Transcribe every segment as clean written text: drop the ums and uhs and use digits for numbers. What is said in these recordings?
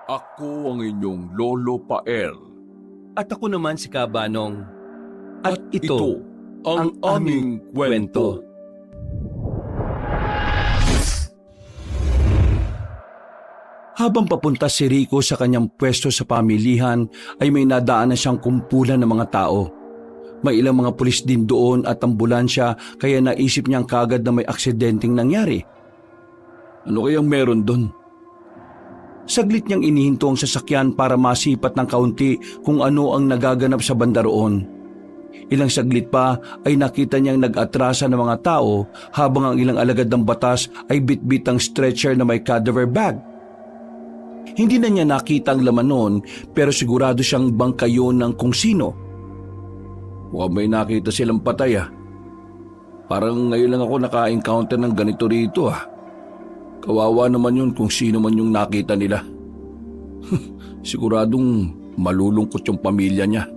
Ako ang inyong Lolo Pael. At ako naman si Kabanong. At Ito ito ang aming kwento. Habang papunta si Rico sa kanyang pwesto sa pamilihan ay may nadaanan siyang kumpulan ng mga tao. May ilang mga pulis din doon at ambulansya kaya naisip niyang kagad na may aksidenteng nangyari. Ano kayang meron doon? Saglit niyang inihinto ang sasakyan para masipat ng kaunti kung ano ang nagaganap sa banda roon. Ilang saglit pa ay nakita niyang nag-atrasa ng mga tao habang ang ilang alagad ng batas ay bitbit ang stretcher na may cadaver bag. Hindi na niya nakita ang laman noon pero sigurado siyang bangkayon ng kung sino. Mukhang may nakita silang patay Parang ngayon lang ako naka-encounter ng ganito rito Kawawa naman yun kung sino man yung nakita nila. Siguradong malulungkot yung pamilya niya.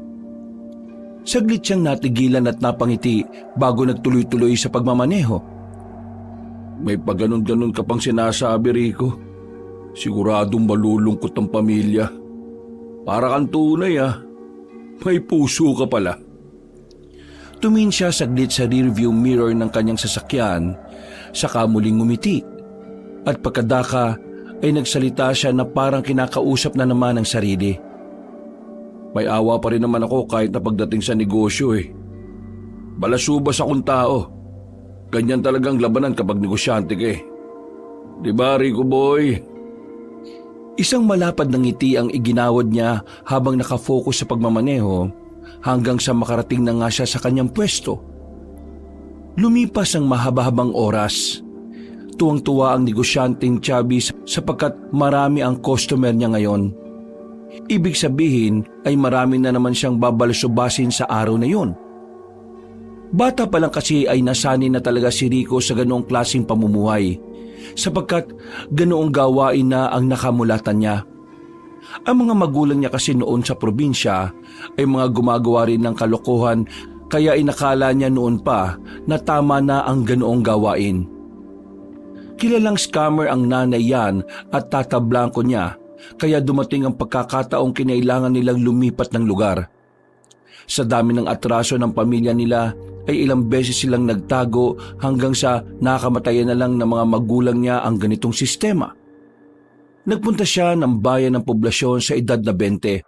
Saglit siyang natigilan at napangiti bago nagtuloy-tuloy sa pagmamaneho. May paganon-ganon ka pang sinasabi, Rico. Siguradong malulungkot ang pamilya. Para kang tunay May puso ka pala. Tumingin siya saglit sa rearview mirror ng kanyang sasakyan, saka muling ngumiti. At pagkadaka ay nagsalita siya na parang kinakausap na naman ang sarili. May awa pa rin naman ako kahit na pagdating sa negosyo Balasubas akong tao. Ganyan talagang labanan kapag negosyante ka Diba, Rico boy? Isang malapad na ngiti ang iginawad niya habang nakafocus sa pagmamaneho hanggang sa makarating na nga siya sa kanyang pwesto. Lumipas ang mahaba-habang oras. Tuwang-tuwa ang negosyanteng Chubby sapagkat marami ang customer niya ngayon. Ibig sabihin ay marami na naman siyang babalusubasin sa araw na yun. Bata pa lang kasi ay nasanay na talaga si Rico sa ganoong klaseng pamumuhay sapagkat ganoong gawain na ang nakamulatan niya. Ang mga magulang niya kasi noon sa probinsya ay mga gumagawa rin ng kalokohan kaya inakala niya noon pa na tama na ang ganoong gawain. Kilalang scammer ang nanay yan at tata Blanco niya kaya dumating ang pagkakataong kinailangan nilang lumipat ng lugar. Sa dami ng atraso ng pamilya nila ay ilang beses silang nagtago hanggang sa nakamatayan na lang ng mga magulang niya ang ganitong sistema. Nagpunta siya ng bayan ng poblasyon sa edad na 20.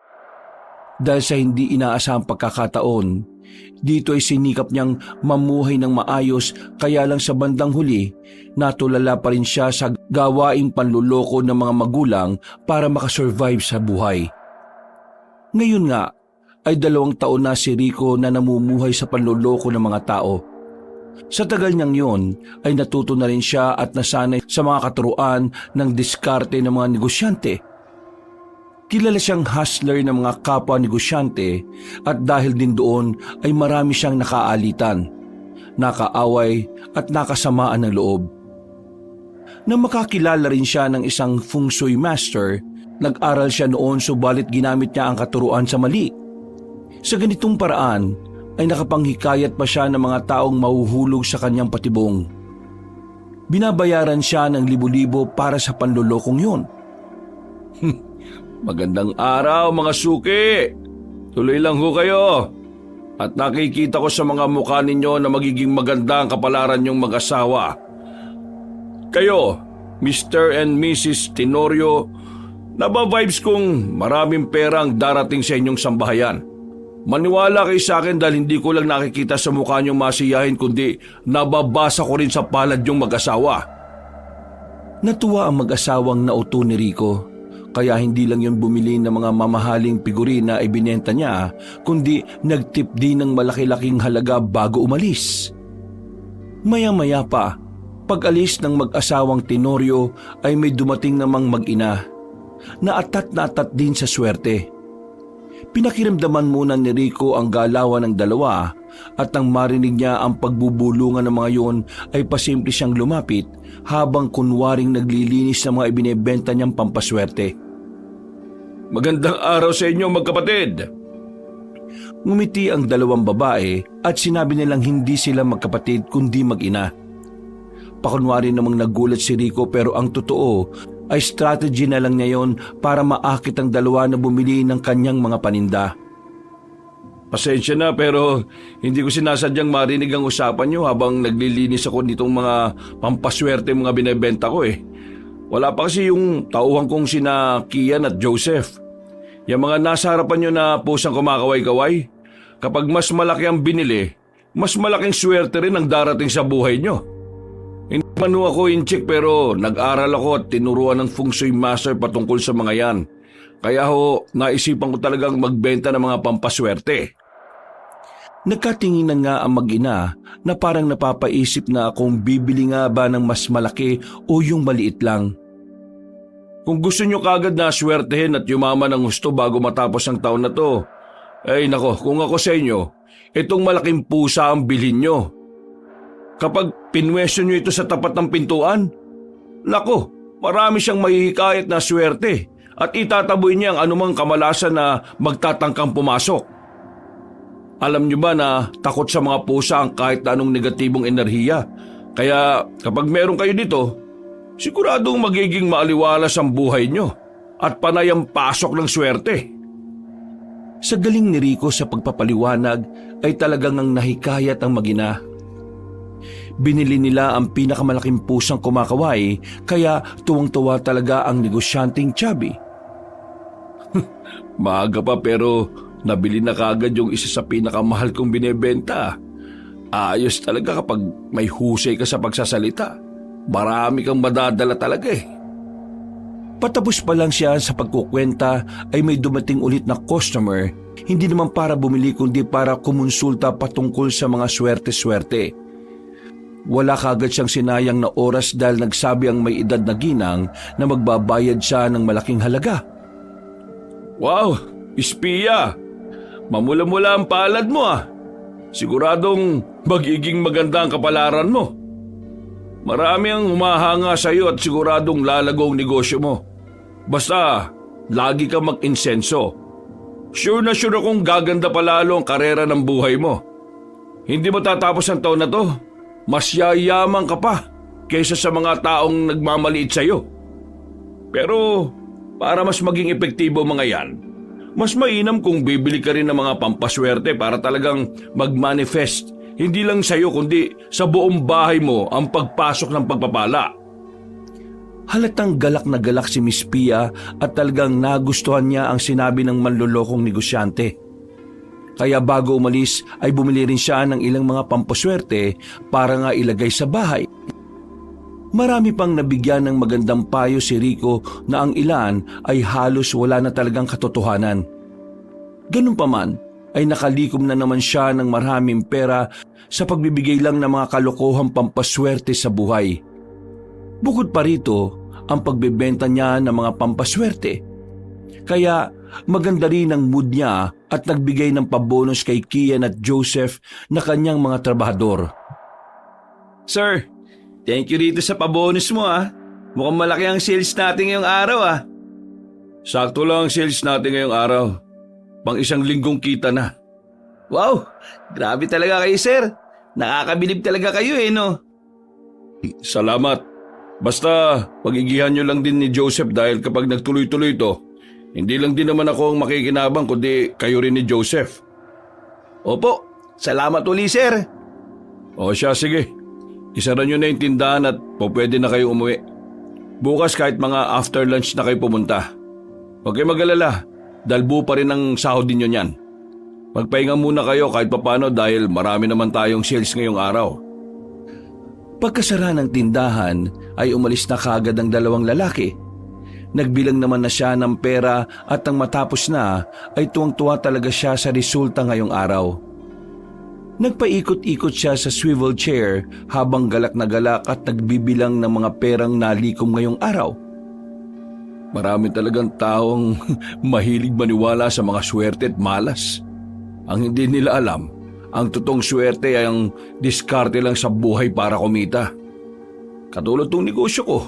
Dahil sa hindi inaasahang pagkakataon, dito ay sinikap niyang mamuhay ng maayos kaya lang sa bandang huli, natulala pa rin siya sa gawaing panluloko ng mga magulang para makasurvive sa buhay. Ngayon nga ay 2 taon na si Rico na namumuhay sa panluloko ng mga tao. Sa tagal niyang yon ay natuto na rin siya at nasanay sa mga katuruan ng diskarte ng mga negosyante. Kilala siyang hustler ng mga kapwa negosyante at dahil din doon ay marami siyang nakaalitan, nakaaway at nakasamaan ng loob. Nang makakilala rin siya ng isang feng shui master, nag-aral siya noon subalit ginamit niya ang katuruan sa mali. Sa ganitong paraan ay nakapanghikayat pa siya ng mga taong mahuhulog sa kanyang patibong. Binabayaran siya ng libo-libo para sa panlulokong yun. Magandang araw mga suki! Tuloy lang ho kayo. At nakikita ko sa mga mukha ninyo na magiging maganda ang kapalaran niyong mag-asawa. Kayo, Mr. and Mrs. Tenorio, naba-vibes kong maraming pera ang darating sa inyong sambahayan. Maniwala kayo sa akin dahil hindi ko lang nakikita sa mukha niyong masiyahin kundi nababasa ko rin sa palad niyong mag-asawa. Natuwa ang mag-asawang nauto ni Rico. Kaya hindi lang yun bumili ng mga mamahaling figurine na ibinenta niya, kundi nagtip din ng malaki-laking halaga bago umalis. Maya-maya pa, pag-alis ng mag-asawang Tenorio ay may dumating namang mag-ina. Naatat din sa swerte. Pinakiramdaman muna ni Rico ang galawan ng dalawa at nang marinig niya ang pagbubulungan ng mga yun ay pasimple siyang lumapit habang kunwaring naglilinis ng mga ibinebenta niyang pampaswerte. Magandang araw sa inyo magkapatid! Ngumiti ang 2 babae at sinabi nilang hindi sila magkapatid kundi mag-ina. Pakunwari namang nagulat si Rico pero ang totoo, ay strategy na lang niya yon para maakit ang dalawa na bumili ng kanyang mga paninda. Pasensya na pero hindi ko sinasadyang marinig ang usapan nyo habang naglilinis ako nitong mga pampaswerte mga binebenta ko eh. Wala pa kasi yung tauhan kong sina Kian at Joseph. Yung mga nasa harapan nyo na pusang kumakaway-kaway, kapag mas malaki ang binili, mas malaking swerte rin ang darating sa buhay nyo. Hindi man ho ako incheck pero nag-aral ako at tinuruan ng Feng Shui Master patungkol sa mga yan. Kaya ho, naisipan ko talagang magbenta ng mga pampaswerte. Nagkatingin na nga ang mag-ina na parang napapaisip na kung bibili nga ba ng mas malaki o yung maliit lang. Kung gusto nyo kagad na swertehin at yumaman ng gusto bago matapos ang taon na to, ay nako, kung ako sa inyo, itong malaking pusa ang bilhin nyo. Kapag pinwesto nyo ito sa tapat ng pintuan, nako, marami siyang mahihikayat na swerte at itataboy niya ang anumang kamalasan na magtatangkang pumasok. Alam niyo ba na takot sa mga pusa ang kahit na anong negatibong enerhiya? Kaya kapag meron kayo dito, siguradong magiging maaliwalas ang buhay niyo at panay ang pasok ng swerte. Sa galing ni Rico sa pagpapaliwanag ay talagang ang nahikayat ang mag-ina. Binili nila ang pinakamalaking pusang kumakaway kaya tuwang-tuwa talaga ang negosyanteng Chubby. Maaga pa pero nabili na kagad yung isa sa pinakamahal kong binebenta. Ayos talaga kapag may husay ka sa pagsasalita. Marami kang madadala talaga eh. Patapos pa lang siya sa pagkukwenta ay may dumating ulit na customer, hindi naman para bumili kundi para kumonsulta patungkol sa mga swerte-swerte. Wala kagad siyang sinayang na oras dahil nagsabi ang may edad na ginang na magbabayad siya ng malaking halaga. Wow, espiya! Mamula-mula ang palad mo ah. Siguradong magiging maganda ang kapalaran mo. Marami ang humahanga sa iyo at siguradong lalago ang negosyo mo. Basta, lagi kang mag-insenso. Sure na sure akong gaganda palalo ang karera ng buhay mo. Hindi mo tatapos ang taon na to. Mas yayaman ka pa kaysa sa mga taong nagmamaliit sa iyo. Pero, para mas maging epektibo mga yan, mas mainam kung bibili ka rin ng mga pampaswerte para talagang mag-manifest. Hindi lang sa iyo kundi sa buong bahay mo ang pagpasok ng pagpapala. Halatang galak na galak si Miss Pia at talagang nagustuhan niya ang sinabi ng manlolokong negosyante. Kaya bago umalis ay bumili rin siya ng ilang mga pampaswerte para nga ilagay sa bahay. Marami pang nabigyan ng magandang payo si Rico na ang ilan ay halos wala na talagang katotohanan. Ganun pa man ay nakalikom na naman siya ng maraming pera sa pagbibigay lang ng mga kalokohang pampaswerte sa buhay. Bukod pa rito ang pagbebenta niya ng mga pampaswerte. Kaya maganda rin ang mood niya at nagbigay ng pabonus kay Kian at Joseph na kanyang mga trabahador. Sir, thank you dito sa pabonus mo ah. Mukhang malaki ang sales natin ngayong araw ah. Sakto lang ang sales natin ngayong araw. Pang isang linggong kita na. Wow, grabe talaga kayo sir. Nakakabilib talaga kayo eh no. Salamat. Basta pagigihan nyo lang din ni Joseph dahil kapag nagtuloy-tuloy ito, hindi lang din naman ako ang makikinabang kundi kayo rin ni Joseph. Opo, salamat uli sir. O siya sige, isara nyo na yung tindahan at pwede na kayo umuwi. Bukas kahit mga after lunch na kayo pumunta. Huwag kayo mag-alala dahil buo pa rin ang sahod ninyo niyan. Magpahinga muna kayo kahit papano dahil marami naman tayong sales ngayong araw. Pagkasara ng tindahan ay umalis na kagad ang dalawang lalaki. Nagbilang naman na siya ng pera at nang matapos na ay tuwang-tuwa talaga siya sa resulta ngayong araw. Nagpaikot-ikot siya sa swivel chair habang galak na galak at nagbibilang ng mga perang nalikom ngayong araw. Marami talagang taong mahilig maniwala sa mga swerte at malas. Ang hindi nila alam, ang totoong swerte ay ang diskarte lang sa buhay para kumita. Katulad tong negosyo ko,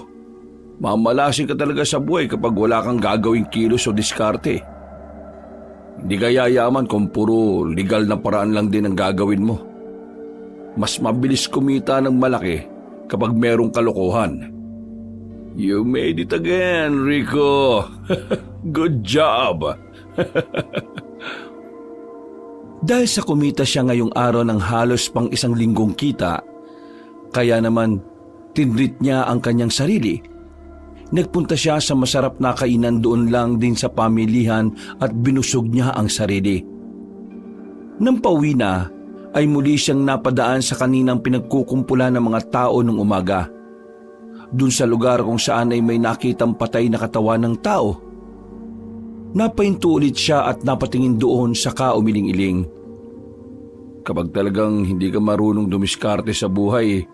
mamalasin ka talaga sa buhay kapag wala kang gagawing kilos o diskarte. Hindi ka yayaman kung puro legal na paraan lang din ang gagawin mo. Mas mabilis kumita ng malaki kapag merong kalokohan. You made it again, Rico. Good job. Dahil sa kumita siya ngayong araw ng halos pang isang linggong kita, kaya naman tinreat niya ang kanyang sarili. Nagpunta siya sa masarap na kainan doon lang din sa pamilihan at binusog niya ang sarili. Nang pauwi na, ay muli siyang napadaan sa kaninang pinagkukumpulan ng mga tao nung umaga. Doon sa lugar kung saan ay may nakitang patay na katawan ng tao. Napahinto ulit siya at napatingin doon saka umiling-iling. Kapag talagang hindi ka marunong dumiskarte sa buhay,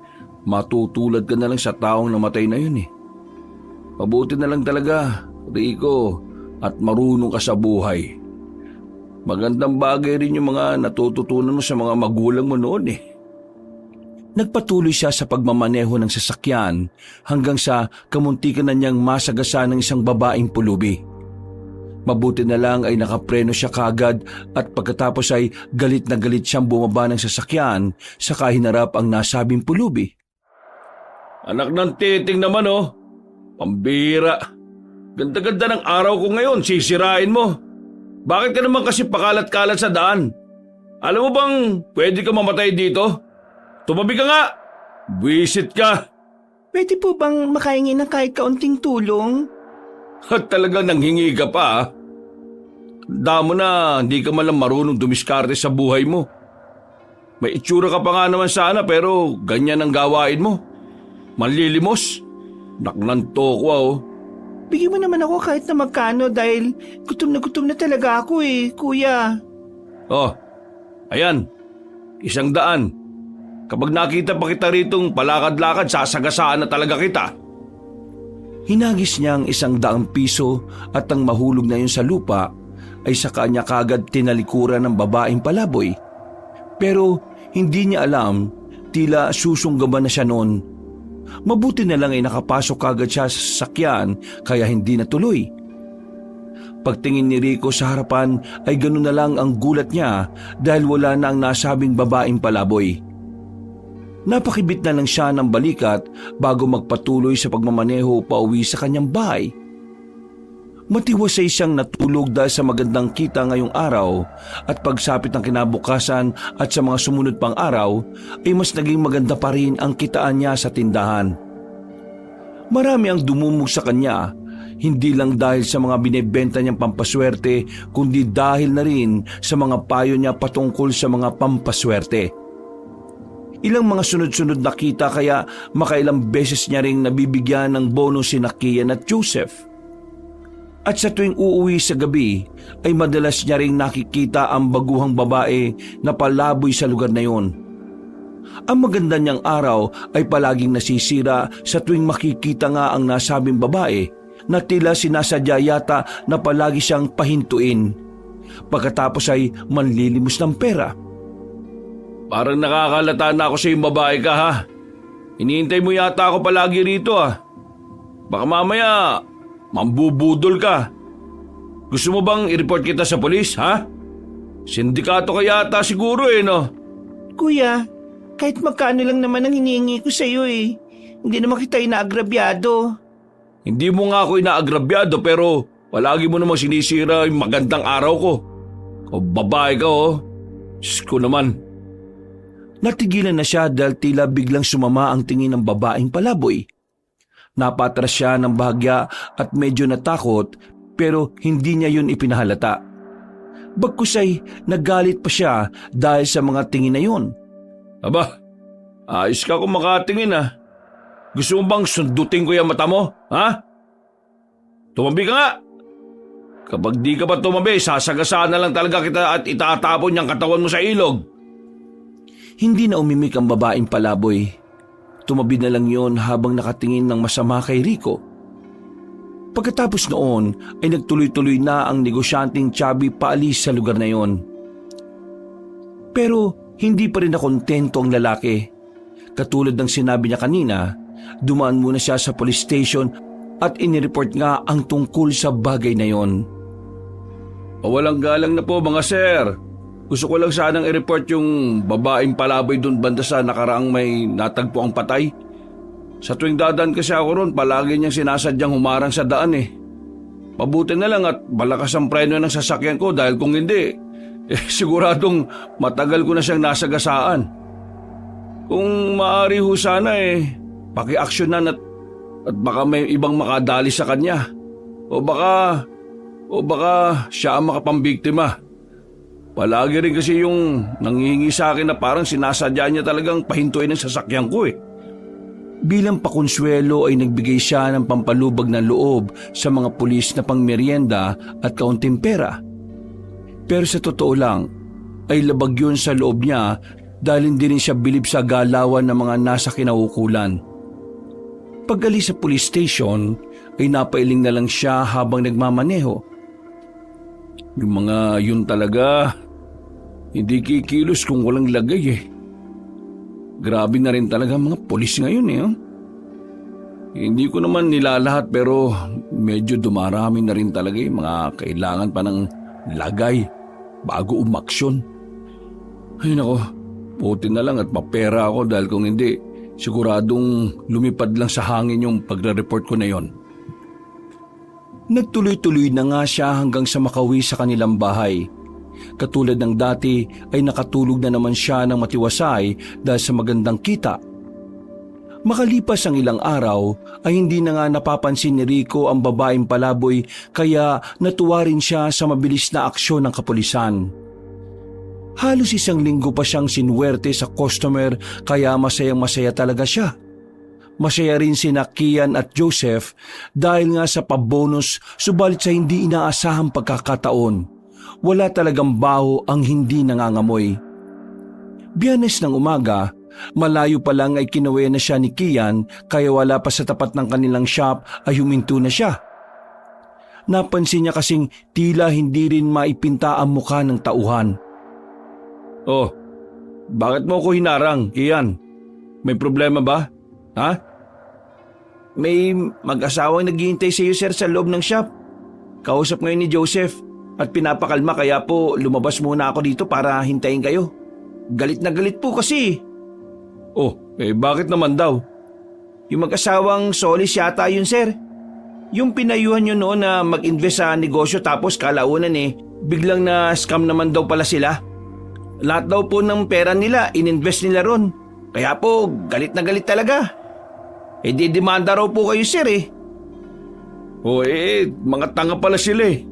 matutulad ka na lang sa taong namatay na yun eh. Mabuti na lang talaga, Rico, at marunong ka sa buhay. Magandang bagay rin yung mga natututunan mo sa mga magulang mo noon eh. Nagpatuloy siya sa pagmamaneho ng sasakyan hanggang sa kamuntikan na niyang masagasa ng isang babaeng pulubi. Mabuti na lang ay nakapreno siya kagad at pagkatapos ay galit na galit siyang bumaba ng sasakyan saka hinarap ang nasabing pulubi. Anak ng titing naman oh. Pambira. Ganda-ganda ng araw ko ngayon, sisirain mo. Bakit ka naman kasi pakalat-kalat sa daan? Alam mo bang pwede ka mamatay dito? Tumabi ka nga! Buwisit ka! Pwede po bang makahingi ng kahit kaunting tulong? At talagang nanghingi ka pa ah. Damo na hindi ka malang marunong dumiskarte sa buhay mo. May itsura ka pa nga naman sana pero ganyan ang gawain mo. Manlilimos. Naknanto ko oh. Bigyan mo naman ako kahit na magkano dahil gutom na talaga ako eh, kuya. Oh, ayan. 100. Kapag nakita pa kita ritong palakad-lakad, sasagasaan na talaga kita. Hinagis niya ang 100 piso at ang mahulog na yun sa lupa ay sa kanya kagad tinalikuran ng babaeng palaboy. Pero hindi niya alam, tila susunggaban na siya noon. Mabuti na lang ay nakapasok kagad siya sa sasakyan kaya hindi natuloy. Pagtingin ni Rico sa harapan ay ganoon na lang ang gulat niya dahil wala na ang nasabing babaeng palaboy. Napakibit na lang siya ng balikat bago magpatuloy sa pagmamaneho pauwi sa kanyang bahay. Matiwasay siyang natulog dahil sa magandang kita ngayong araw at pagsapit ng kinabukasan at sa mga sumunod pang araw ay mas naging maganda pa rin ang kitaan niya sa tindahan. Marami ang dumumog sa kanya, hindi lang dahil sa mga binebenta niyang pampaswerte kundi dahil na rin sa mga payo niya patungkol sa mga pampaswerte. Ilang mga sunod-sunod na kita kaya makailang beses niya ring nabibigyan ng bonus si Kian at Joseph. At sa tuwing uuwi sa gabi ay madalas niya ring nakikita ang baguhang babae na palaboy sa lugar na yon. Ang maganda niyang araw ay palaging nasisira sa tuwing makikita nga ang nasabing babae na tila sinasadya yata na palagi siyang pahintuin. Pagkatapos ay manlilimos ng pera. Parang nakakalata na ako sa yung babae ka ha. Hinihintay mo yata ako palagi rito ah. Baka mamaya mambubudol ka. Gusto mo bang i-report kita sa polis ha? Sindikato ka yata siguro eh no? Kuya, kahit magkano lang naman ang hinihingi ko sa'yo eh. Hindi naman kita inaagrabyado. Hindi mo nga ako inaagrabyado pero palagi mo namang sinisira yung magandang araw ko. O babae ka oh. Diyos ko naman. Natigilan na siya dahil tila biglang sumama ang tingin ng babaeng palaboy. Napatras siya ng bahagya at medyo natakot pero hindi niya yun ipinahalata. Bagkus ay nagalit pa siya dahil sa mga tingin na yun. Aba, ayos ka kung makatingin ah. Gusto mo bang sundutin ko yung mata mo? Ha? Tumabi ka nga. Kapag di ka pa tumabi, sasagasaan na lang talaga kita at itatapon yung katawan mo sa ilog. Hindi na umimik ang babaeng palaboy. Tumabi na lang yon habang nakatingin ng masama kay Rico. Pagkatapos noon ay nagtuloy-tuloy na ang negosyanteng Chubby paalis sa lugar na yon. Pero hindi pa rin nakontento ang lalaki. Katulad ng sinabi niya kanina, dumaan muna siya sa police station at inireport nga ang tungkol sa bagay na yon. Walang galang na po mga sir. Gusto ko lang sanang i-report yung babaeng palaboy doon banda sa nakaraang may natagpo ang patay. Sa tuwing dadaan kasi ako ron, palagi niyang sinasadyang humarang sa daan eh. Pabuti na lang at malakas ang preno ng sasakyan ko dahil kung hindi, siguradong matagal ko na siyang nasagasaan. Kung maaari ho sana paki-aksyonan at baka may ibang makadali sa kanya. O baka siya ang makapambiktima. Palagi rin kasi yung nanghihingi sa akin na parang sinasadya niya talagang pahintuin ang sasakyan ko eh. Bilang pakonsuelo ay nagbigay siya ng pampalubag ng loob sa mga pulis na pangmeryenda at kaunting pera. Pero sa totoo lang, ay labag yun sa loob niya dahil hindi rin siya bilib sa galawan ng mga nasa kinaukulan. Pag-alis sa police station, ay napailing na lang siya habang nagmamaneho. Yung mga yun talaga, hindi kikilos kung walang lagay eh. Grabe na rin talaga mga pulis ngayon eh. Hindi ko naman nilalahat pero medyo dumarami na rin talaga mga kailangan pa ng lagay bago umaksyon. Ay nako, buti na lang at mapera ako dahil kung hindi, siguradong lumipad lang sa hangin yung pagre-report ko na yon. Nagtuloy-tuloy na nga siya hanggang sa makauwi sa kanilang bahay. Katulad ng dati ay nakatulog na naman siya ng matiwasay dahil sa magandang kita. Makalipas ang ilang araw ay hindi na nga napapansin ni Rico ang babaeng palaboy kaya natuwa rin siya sa mabilis na aksyon ng kapulisan. Halos 1 linggo pa siyang sinuwerte sa customer kaya masayang-masaya talaga siya. Masaya rin sina Kian at Joseph dahil nga sa pabonus subalit sa hindi inaasahang pagkakataon. Wala talagang baho ang hindi nangangamoy. Biyernes ng umaga, malayo pa lang ay kinuwi na siya ni Kian kaya wala pa sa tapat ng kanilang shop ay huminto na siya. Napansin niya kasing tila hindi rin maipinta ang mukha ng tauhan. Oh, bakit mo ko hinarang, Kian? May problema ba? Ha? May mag-asawang naghihintay sa iyo, sir, sa loob ng shop. Kausap ngayon ni Joseph at pinapakalma kaya po lumabas muna ako dito para hintayin kayo. Galit na galit po kasi. Oh, bakit naman daw? Yung mag-asawang Solis yata yun, sir. Yung pinayuhan nyo noon na mag-invest sa negosyo tapos kalaunan biglang na scam naman daw pala sila. Lahat daw po ng pera nila ininvest nila ron. Kaya po galit na galit talaga. Di-demanda raw po kayo, sir Oh, mga tanga pala sila eh.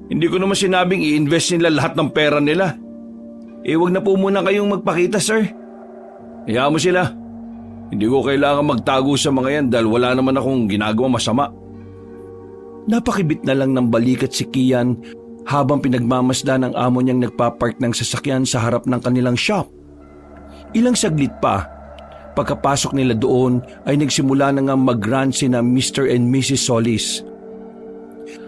Hindi ko naman sinabing i-invest nila lahat ng pera nila. Wag na po muna kayong magpakita, sir. Hayaan mo sila. Hindi ko kailangan magtago sa mga yan dahil wala naman akong ginagawa masama. Napakibit na lang ng balikat si Kian habang pinagmamasdan ng amo niyang nagpapark ng sasakyan sa harap ng kanilang shop. Ilang saglit pa, pagkapasok nila doon ay nagsimula na nga mag-rant sina Mr. and Mrs. Solis.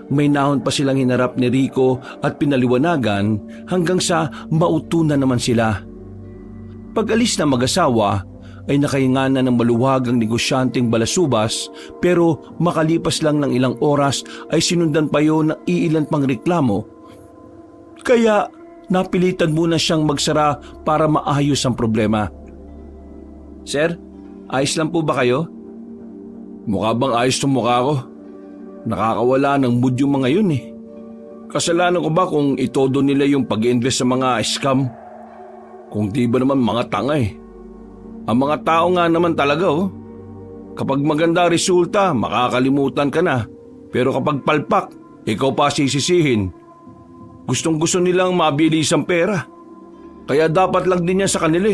May nahon pa silang hinarap ni Rico at pinaliwanagan hanggang sa mauto na naman sila. Pag-alis na mag-asawa ay nakahinga na ng maluwag ang negosyanteng balasubas pero makalipas lang ng ilang oras ay sinundan pa yun ng iilan pang reklamo. Kaya napilitan muna siyang magsara para maayos ang problema. Sir, ayos lang po ba kayo? Mukha bang ayos tong mukha ko? Nakakawala ng mood yung mga yun Kasalanan ko ba kung itodo nila yung pag-invest sa mga scam? Kung di ba naman mga tanga Ang mga tao nga naman talaga Kapag maganda resulta, makakalimutan ka na. Pero kapag palpak, ikaw pa sisisihin. Gustong gusto nilang mabilis ang pera. Kaya dapat lang din yan sa kanila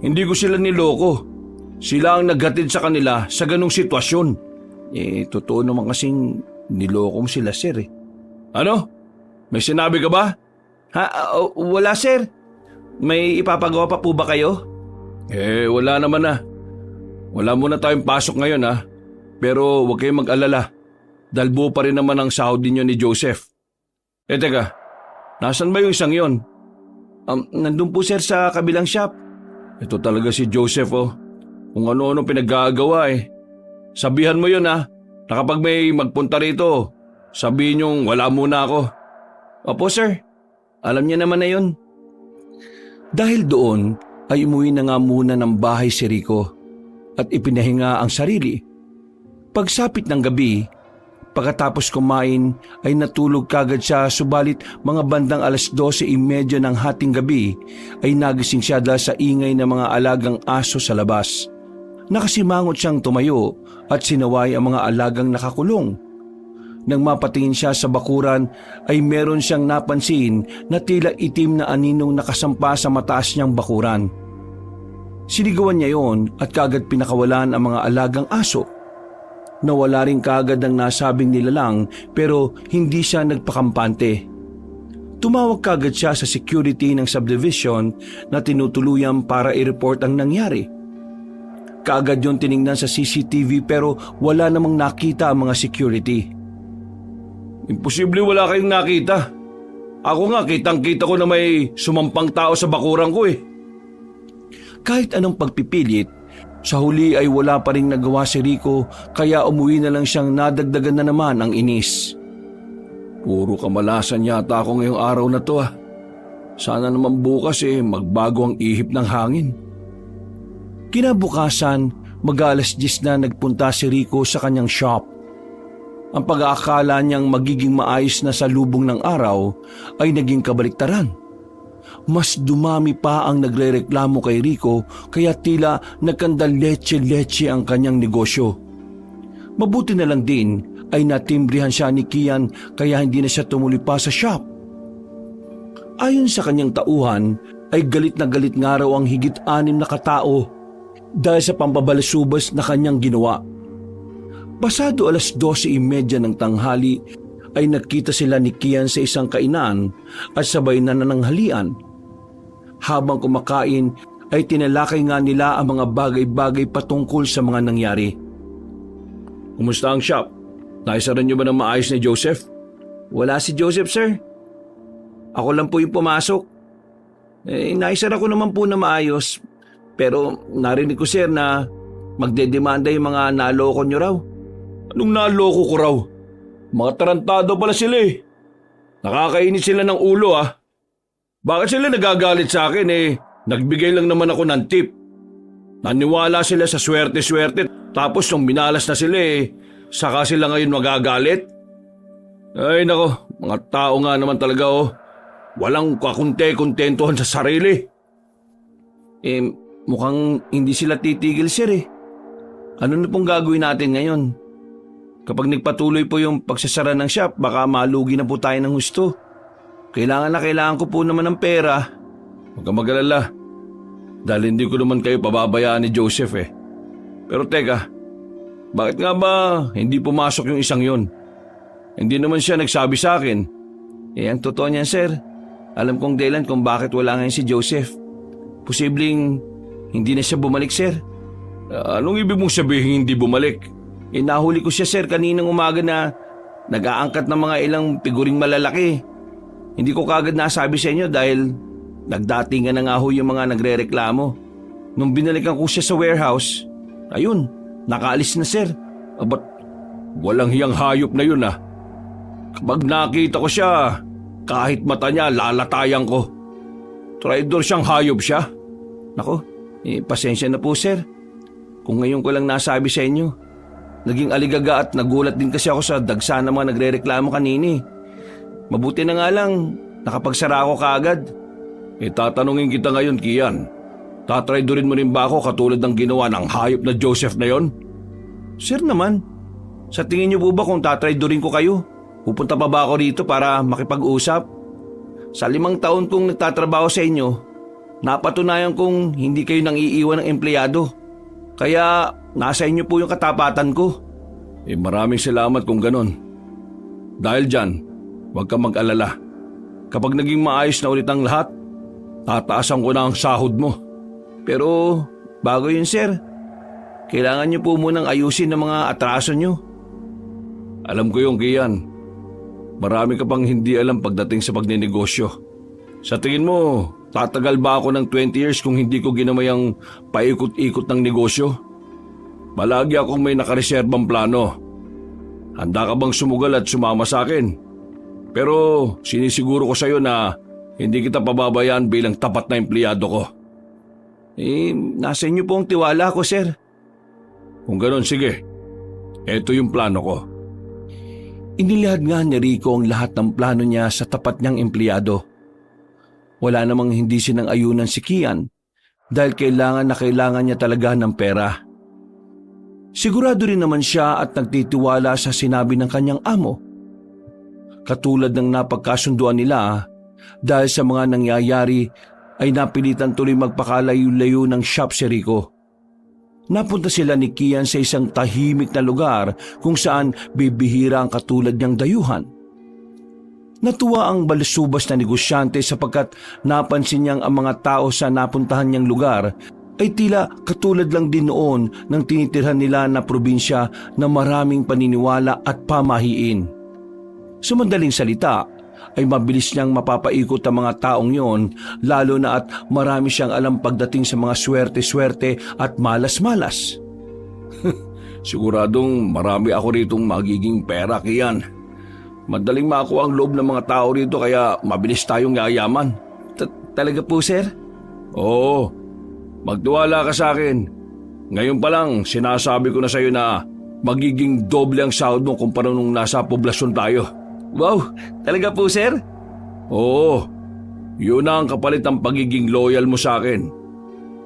Hindi ko sila niloko. Sila ang naghatid sa kanila sa ganong sitwasyon. Totoo naman kasing niloko mo sila, sir Ano? May sinabi ka ba? Wala, sir. May ipapagawa pa po ba kayo? Wala naman na. Wala muna tayong pasok ngayon Pero huwag kayong mag-alala. Dahil buo pa rin naman ang sahod ninyo ni Joseph. Teka, nasan ba yung isang yon? Nandun po, sir, sa kabilang shop. Ito talaga si Joseph Kung ano-ano pinaggagawa Sabihan mo yun na kapag may magpunta rito, sabihin yung wala muna ako. Opo, sir. Alam niya naman na yun. Dahil doon ay umuwi na nga muna ng bahay si Rico. at ipinahinga ang sarili. Pagsapit ng gabi, pagkatapos kumain ay natulog kagad siya, subalit mga bandang 12:30 ng hating gabi ay nagising siya dahil sa ingay ng mga alagang aso sa labas. Nakasimangot siyang tumayo at sinaway ang mga alagang nakakulong. Nang mapatingin siya sa bakuran ay meron siyang napansin na tila itim na aninong nakasampa sa mataas niyang bakuran. Sinigawan niya yon at kagad pinakawalan ang mga alagang aso. Nawala rin kagad ang nasabing nilalang pero hindi siya nagpakampante. Tumawag kagad siya sa security ng subdivision na tinutuluyan para i-report ang nangyari. Kaagad yung tiningnan sa CCTV pero wala namang nakita ang mga security. Imposible wala kayong nakita. Ako nga, kitang-kita ko na may sumampang tao sa bakuran ko eh. Kahit anong pagpipilit, sa huli ay wala pa ring nagawa si Rico kaya umuwi na lang siyang nadagdagan na naman ang inis. Puro kamalasan yata ako ngayong araw na to ah. Sana naman bukas magbago ang ihip ng hangin. Kinabukasan, mag-10 na nagpunta si Rico sa kanyang shop. Ang pag-aakala niyang magiging maayos na sa lubong ng araw ay naging kabaliktaran. Mas dumami pa ang nagrereklamo kay Rico kaya tila nagkandaletse-letse ang kanyang negosyo. Mabuti na lang din ay natimbrihan siya ni Kian kaya hindi na siya tumuloy pa sa shop. Ayon sa kanyang tauhan ay galit nga raw ang higit 6 na katao dahil sa pambabalasubas na kanyang ginawa. Pasado 12:30 ng tanghali ay nakita sila ni Kian sa isang kainan at sabay na nananghalian. Habang kumakain ay tinalakay nga nila ang mga bagay-bagay patungkol sa mga nangyari. Kumusta ang shop? Naisara niyo ba ng maayos ni Joseph? Wala si Joseph, sir. Ako lang po yung pumasok. Naisara ko naman po na maayos. Pero narinig ko, sir, na magdedemanda yung mga naloko nyo raw. Anong naloko ko raw? Mga tarantado pala sila eh. Nakakainit sila ng ulo ah. Bakit sila nagagalit sa akin Nagbigay lang naman ako ng tip. Naniwala sila sa swerte-swerte tapos nung minalas na sila saka sila ngayon magagalit. Ay nako, mga tao nga naman talaga oh. Walang kakunte-kuntentuhan sa sarili. Mukhang hindi sila titigil, sir eh. Ano na pong gagawin natin ngayon? Kapag nagpatuloy po yung pagsasara ng shop, baka malugi na po tayo ng husto. Kailangan ko po naman ng pera. Huwag kang mag-alala. Dahil hindi ko naman kayo pababayaan ni Joseph eh. Pero teka, bakit nga ba hindi pumasok yung isang yon? Hindi naman siya nagsabi sa akin. Ang totoo niyan, sir. Alam kong dahilan kung bakit wala ngayon si Joseph. Posibleng hindi na siya bumalik, sir. Anong ibig mong sabihin hindi bumalik? Nahuli ko siya, sir, kaninang umaga na nag-aangkat ng mga ilang piguring malalaki. Hindi ko kagad nasabi sa inyo dahil nagdatingan na nga ho yung mga nagrereklamo. Nung binalikan ko siya sa warehouse, ayun, nakaalis na, sir. Ba't walang hiyang hayop na yun ah? Kapag nakita ko siya, kahit mata niya, lalatayan ko. Traidor siyang hayop siya. Nako, pasensya na po, sir. Kung ngayon ko lang nasabi sa inyo. Naging aligaga at nagulat din kasi ako sa dagsa ng mga nagrereklamo kanini. Mabuti na nga lang, nakapagsara ako kaagad. Tatanungin kita ngayon, Kian. Tatraidorin mo rin ba ako katulad ng ginawa ng hayop na Joseph na yon? Sir naman, sa tingin niyo po ba kung tatraidorin ko kayo? Pupunta pa ba ako rito para makipag-usap? Sa 5 taon kong nagtatrabaho sa inyo, napatunayan kong hindi kayo nang iiwan ng empleyado. Kaya nasa inyo po yung katapatan ko. Maraming salamat kung ganon. Dahil dyan, huwag kang mag-alala. Kapag naging maayos na ulit ang lahat, tataasan ko na ang sahod mo. Pero bago yun, sir, kailangan niyo po munang ayusin ang mga atraso niyo. Alam ko yung Kian. Marami ka pang hindi alam pagdating sa pagninegosyo. Sa tingin mo, tatagal ba ako ng 20 years kung hindi ko ginamayang paikot-ikot ng negosyo? Palagi akong may nakareserbang plano. Handa ka bang sumugal at sumama sa akin? Pero sinisiguro ko sa iyo na hindi kita pababayaan bilang tapat na empleyado ko. Nasa inyo po ang tiwala ko, sir. Kung ganon, sige. Ito yung plano ko. Inilahad nga ni Rico ang lahat ng plano niya sa tapat niyang empleyado. Wala namang hindi sinang-ayunan si Kian dahil kailangan na kailangan niya talaga ng pera. Sigurado rin naman siya at nagtitiwala sa sinabi ng kanyang amo. Katulad ng napagkasunduan nila, dahil sa mga nangyayari ay napilitan tuloy magpakalayo-layo ng shop si Rico. Napunta sila ni Kian sa isang tahimik na lugar kung saan bibihira ang katulad niyang dayuhan. Natuwa ang balusubas na negosyante sapagkat napansin niyang ang mga tao sa napuntahan niyang lugar ay tila katulad lang din noon ng tinitirhan nila na probinsya na maraming paniniwala at pamahiin. Sa madaling salita, ay mabilis niyang mapapaikot ang mga taong yon, lalo na at marami siyang alam pagdating sa mga swerte-swerte at malas-malas. Siguradong marami ako ritong magiging pera, Kian. Madaling makuha ang loob ng mga tao rito kaya mabilis tayong yayaman. Talaga po, sir? Oo, magtiwala ka sa akin. Ngayon pa lang sinasabi ko na sa iyo na magiging doble ang sahod mo kumpara nung nasa poblasyon tayo. Wow, talaga po, sir? Oo, yun na ang kapalit ng pagiging loyal mo sa akin.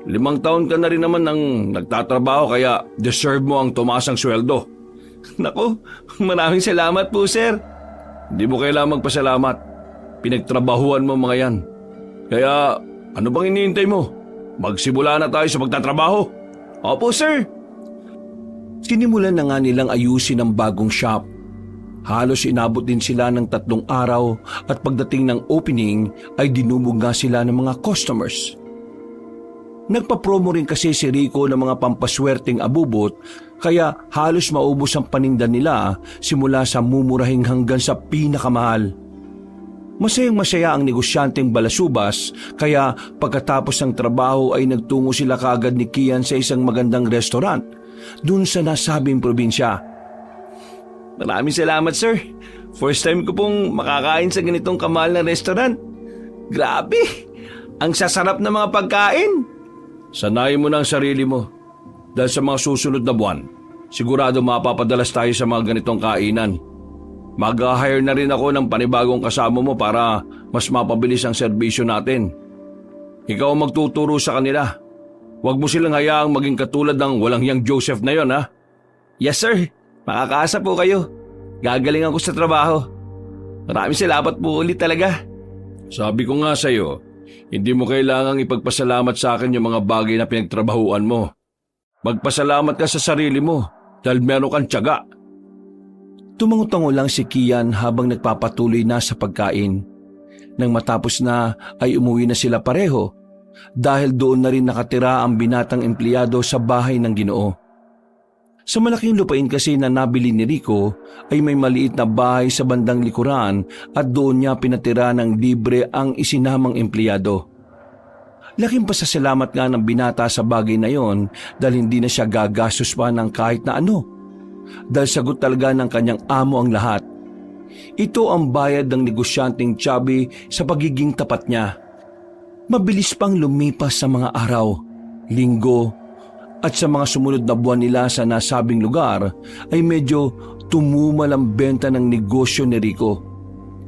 5 taon ka na rin naman nang nagtatrabaho kaya deserve mo ang tumaas ang sweldo. Naku, maraming salamat po, sir. Hindi mo kailangang magpasalamat. Pinagtrabahuan mo mga yan. Kaya ano bang iniintay mo? Magsimula na tayo sa pagtatrabaho. Opo, sir. Sinimulan na nga nilang ayusin ang bagong shop. Halos inabot din sila ng 3 araw at pagdating ng opening ay dinumog nga sila ng mga customers. Nagpa-promo rin kasi si Rico ng mga pampaswerteng abubot kaya halos maubos ang paninda nila simula sa mumurahing hanggang sa pinakamahal. Masayang-masaya ang negosyanteng balasubas kaya pagkatapos ng trabaho ay nagtungo sila kaagad ni Kian sa isang magandang restaurant dun sa nasabing probinsya. Maraming salamat, sir. First time ko pong makakain sa ganitong kamahal na restaurant. Grabe! Ang sasarap ng mga pagkain. Sanayin mo na ang sarili mo. Dahil sa mga susunod na buwan, sigurado mapapadalas tayo sa mga ganitong kainan. Mag-hire na rin ako ng panibagong kasama mo para mas mapabilis ang serbisyo natin. Ikaw ang magtuturo sa kanila. Huwag mo silang hayaang maging katulad ng walang hiyang Joseph na yon, ha? Yes, sir. Makakaasa po kayo. Gagaling ako sa trabaho. Maraming salamat po ulit talaga. Sabi ko nga sa iyo, hindi mo kailangang ipagpasalamat sa akin yung mga bagay na pinagtrabahuan mo. Magpasalamat ka sa sarili mo dahil meron kang tiyaga. Tumango-tango lang si Kian habang nagpapatuloy na sa pagkain. Nang matapos na ay umuwi na sila pareho dahil doon na rin nakatira ang binatang empleyado sa bahay ng Ginoo. Sa malaking lupain kasi na nabili ni Rico ay may maliit na bahay sa bandang likuran at doon niya pinatira ng libre ang isinamang empleyado. Laking pasasalamat nga ng binata sa bagay na yon dahil hindi na siya gagastos pa ng kahit na ano. Dahil sagot talaga ng kanyang amo ang lahat. Ito ang bayad ng negosyanteng Chubby sa pagiging tapat niya. Mabilis pang lumipas sa mga araw, linggo, at sa mga sumunod na buwan nila sa nasabing lugar ay medyo tumumal ang benta ng negosyo ni Rico.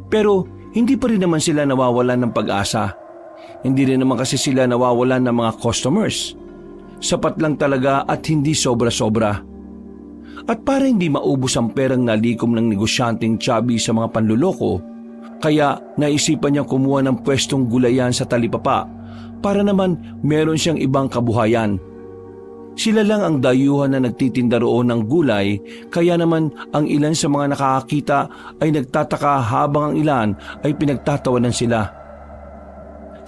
Pero hindi pa rin naman sila nawawalan ng pag-asa. Hindi rin naman kasi sila nawawalan ng mga customers. Sapat lang talaga at hindi sobra-sobra. At para hindi maubos ang perang nalikom ng negosyanteng Chubby sa mga panluloko, kaya naisipan niyang kumuha ng pwestong gulayan sa talipapa para naman meron siyang ibang kabuhayan. Sila lang ang dayuhan na nagtitinda roon ng gulay, kaya naman ang ilan sa mga nakakakita ay nagtataka habang ang ilan ay pinagtatawanan sila.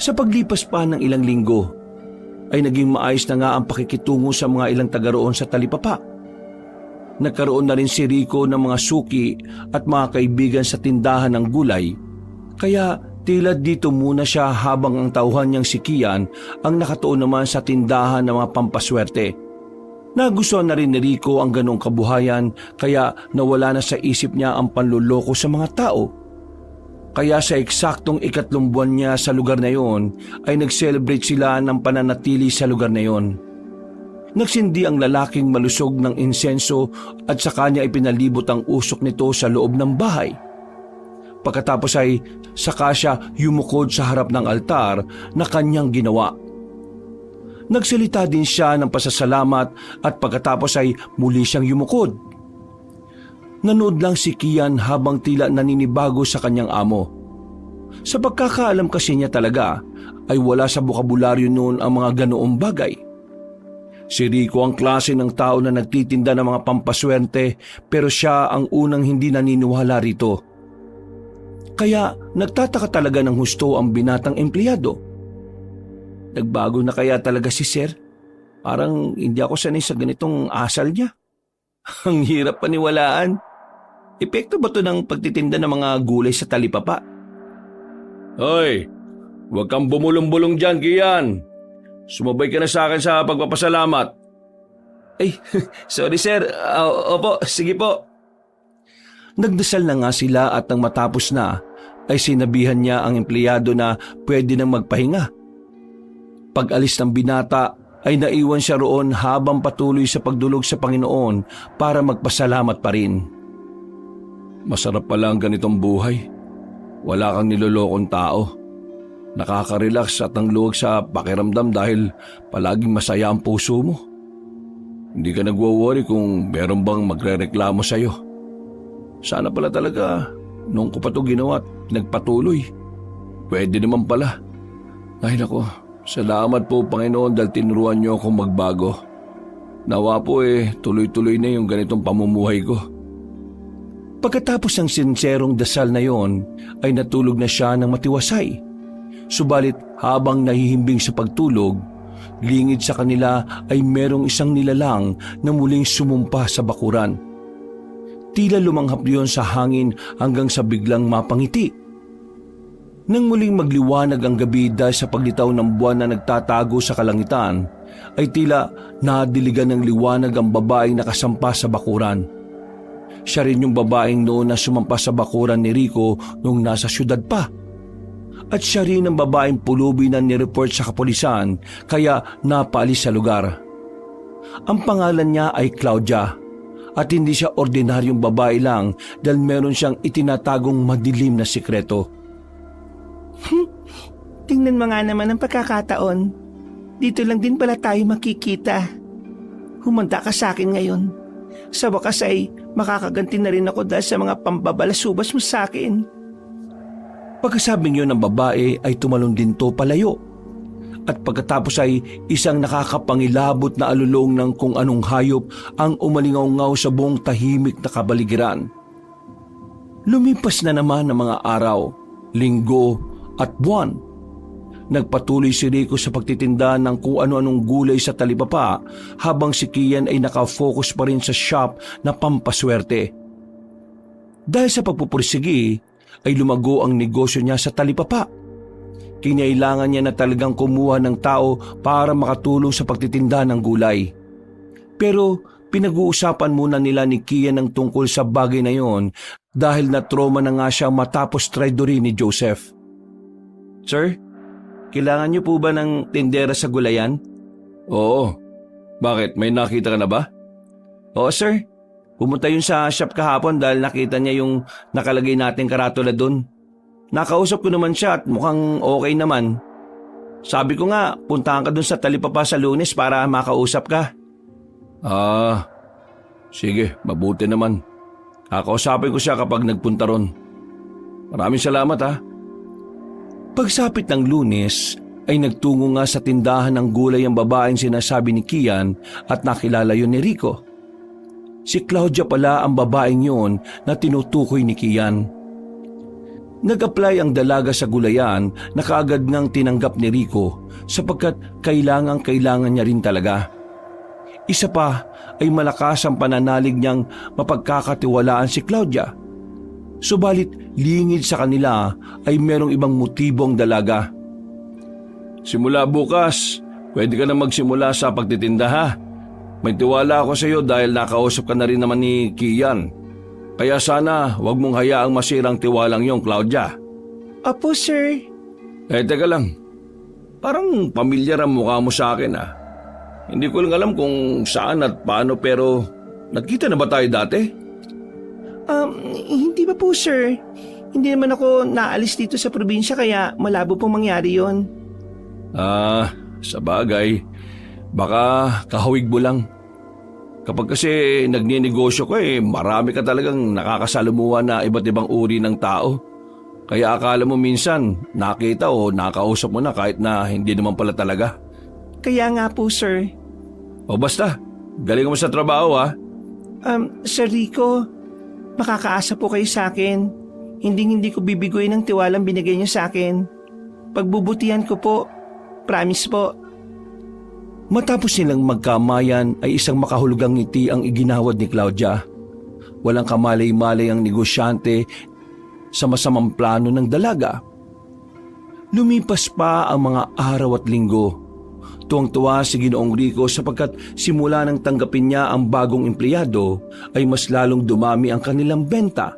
Sa paglipas pa ng ilang linggo, ay naging maayos na nga ang pakikitungo sa mga ilang taga roon sa talipapa. Nagkaroon na rin si Rico ng mga suki at mga kaibigan sa tindahan ng gulay, kaya tila dito muna siya habang ang tauhan niyang si Kian ang nakatuon naman sa tindahan ng mga pampaswerte. Nagustuhan na rin ni Rico ang ganong kabuhayan kaya nawala na sa isip niya ang panluloko sa mga tao. Kaya sa eksaktong 3 buwan niya sa lugar na yon ay nag-celebrate sila ng pananatili sa lugar na yon. Nagsindi ang lalaking malusog ng insenso at sa kanya ipinalibot ang usok nito sa loob ng bahay. Pagkatapos ay saka siya yumukod sa harap ng altar na kanyang ginawa. Nagsalita din siya ng pasasalamat at pagkatapos ay muli siyang yumukod. Nanood lang si Kian habang tila naninibago sa kanyang amo. Sa pagkakaalam kasi niya talaga ay wala sa bokabularyo noon ang mga ganoong bagay. Si Rico ang klase ng tao na nagtitinda ng mga pampaswerte pero siya ang unang hindi naniniwala rito. Kaya nagtataka talaga ng husto ang binatang empleyado. Nagbago na kaya talaga si Sir? Parang hindi ako sanay sa ganitong asal niya. Ang hirap paniwalaan. Epekto ba to ng pagtitinda ng mga gulay sa talipapa? Hoy, huwag kang bumulong-bulong dyan, Kian. Sumabay ka na sa akin sa pagpapasalamat. Ay, sorry sir. Opo, sige po. Nagdasal na nga sila at nang matapos na ay sinabihan niya ang empleyado na pwede nang magpahinga. Pag-alis ng binata ay naiwan siya roon habang patuloy sa pagdulog sa Panginoon para magpasalamat pa rin. Masarap pala ang ganitong buhay. Wala kang nilolokong tao. Nakaka-relax at ang luwag sa pakiramdam dahil palaging masaya ang puso mo. Hindi ka nagwo-worry kung meron bang magre-reklamo sa'yo. Sana pala talaga nung ko pa ito ginawa at nagpatuloy. Pwede naman pala. Ay nako, salamat po Panginoon dahil tinuruan niyo akong magbago. Nawa po tuloy-tuloy na yung ganitong pamumuhay ko. Pagkatapos ng sinserong dasal na yon ay natulog na siya ng matiwasay. Subalit habang nahihimbing sa pagtulog, lingid sa kanila ay merong isang nilalang na muling sumumpa sa bakuran. Tila lumanghap yon sa hangin hanggang sa biglang mapangiti. Nang muling magliwanag ang gabi dahil sa paglitaw ng buwan na nagtatago sa kalangitan, ay tila nadiligan ng liwanag ang babaeng nakasampa sa bakuran. Siya rin yung babaeng noon na sumampa sa bakuran ni Rico nung nasa syudad pa. At siya rin ang babaeng pulubi na nireport sa kapulisan kaya napaalis sa lugar. Ang pangalan niya ay Claudia at hindi siya ordinaryong babae lang dahil meron siyang itinatagong madilim na sikreto. Tingnan mo nga naman ang pagkakataon. Dito lang din pala tayo makikita. Humanda ka sa akin ngayon. Sa wakas ay makakaganti na rin ako dahil sa mga pambabalasubas mo sa akin. Pagkasabing yun ng babae ay tumalon din to palayo. At pagkatapos ay isang nakakapangilabot na alulong ng kung anong hayop ang umalingaw-ngaw sa buong tahimik na kabaligiran. Lumipas na naman ang mga araw, linggo at buwan. Nagpatuloy si Rico sa pagtitinda ng kung ano-anong gulay sa talipapa habang si Kian ay nakafocus pa rin sa shop na pampaswerte. Dahil sa pagpupursigi ay lumago ang negosyo niya sa talipapa. Kinailangan niya na talagang kumuha ng tao para makatulong sa pagtitinda ng gulay. Pero pinag-uusapan muna nila ni Kian ng tungkol sa bagay na yon dahil na-trauma na nga siya matapos traidorin ni Joseph. Sir, kailangan niyo po ba ng tindera sa gulayan? Oo. Bakit? May nakita ka na ba? Oo sir. Pumunta yun sa shop kahapon dahil nakita niya yung nakalagay nating karatula dun. Nakausap ko naman siya at mukhang okay naman. Sabi ko nga, puntahan ka dun sa talipapa sa Lunes para makausap ka. Sige, mabuti naman. Kakausapin ko siya kapag nagpunta ron. Maraming salamat ha. Pagsapit ng Lunes ay nagtungo nga sa tindahan ng gulay ang babaeng sinasabi ni Kian at nakilala yun ni Rico. Si Claudia pala ang babaeng yun na tinutukoy ni Kian. Nag-apply ang dalaga sa gulayan na kaagad ngang tinanggap ni Rico sapagkat kailangan niya rin talaga. Isa pa ay malakas ang pananalig niyang mapagkakatiwalaan si Claudia. Subalit lingid sa kanila ay merong ibang motibo ang dalaga. Simula bukas, pwede ka na magsimula sa pagtitinda ha. May tiwala ako sa iyo dahil nakausap ka na rin naman ni Kian. Kaya sana huwag mong hayaang masirang tiwalang yung Claudia. Apo sir. Teka lang. Parang pamilyar ang mukha mo sa akin ah. Hindi ko lang alam kung saan at paano pero nagkita na ba tayo dati? Hindi ba po, sir? Hindi naman ako naalis dito sa probinsya kaya malabo pong mangyari yon. Sa bagay, baka kahawig mo lang. Kapag kasi nagninegosyo ko marami ka talagang nakakasalumuha na iba't ibang uri ng tao. Kaya akala mo minsan nakita o nakausap mo na kahit na hindi naman pala talaga. Kaya nga po, sir. O basta, galing mo sa trabaho ha. Sir Rico, makakaasa po kayo sa akin. Hindi ko bibiguin ng tiwalang binigay niyo sa akin. Pagbubutihan ko po. Promise po. Matapos nilang magkamayan ay isang makahulugang ngiti ang iginawad ni Claudia. Walang kamalay-malay ang negosyante sa masamang plano ng dalaga. Lumipas pa ang mga araw at linggo. Tuwang-tuwa si Ginoong Rico sapagkat simula nang tanggapin niya ang bagong empleyado ay mas lalong dumami ang kanilang benta.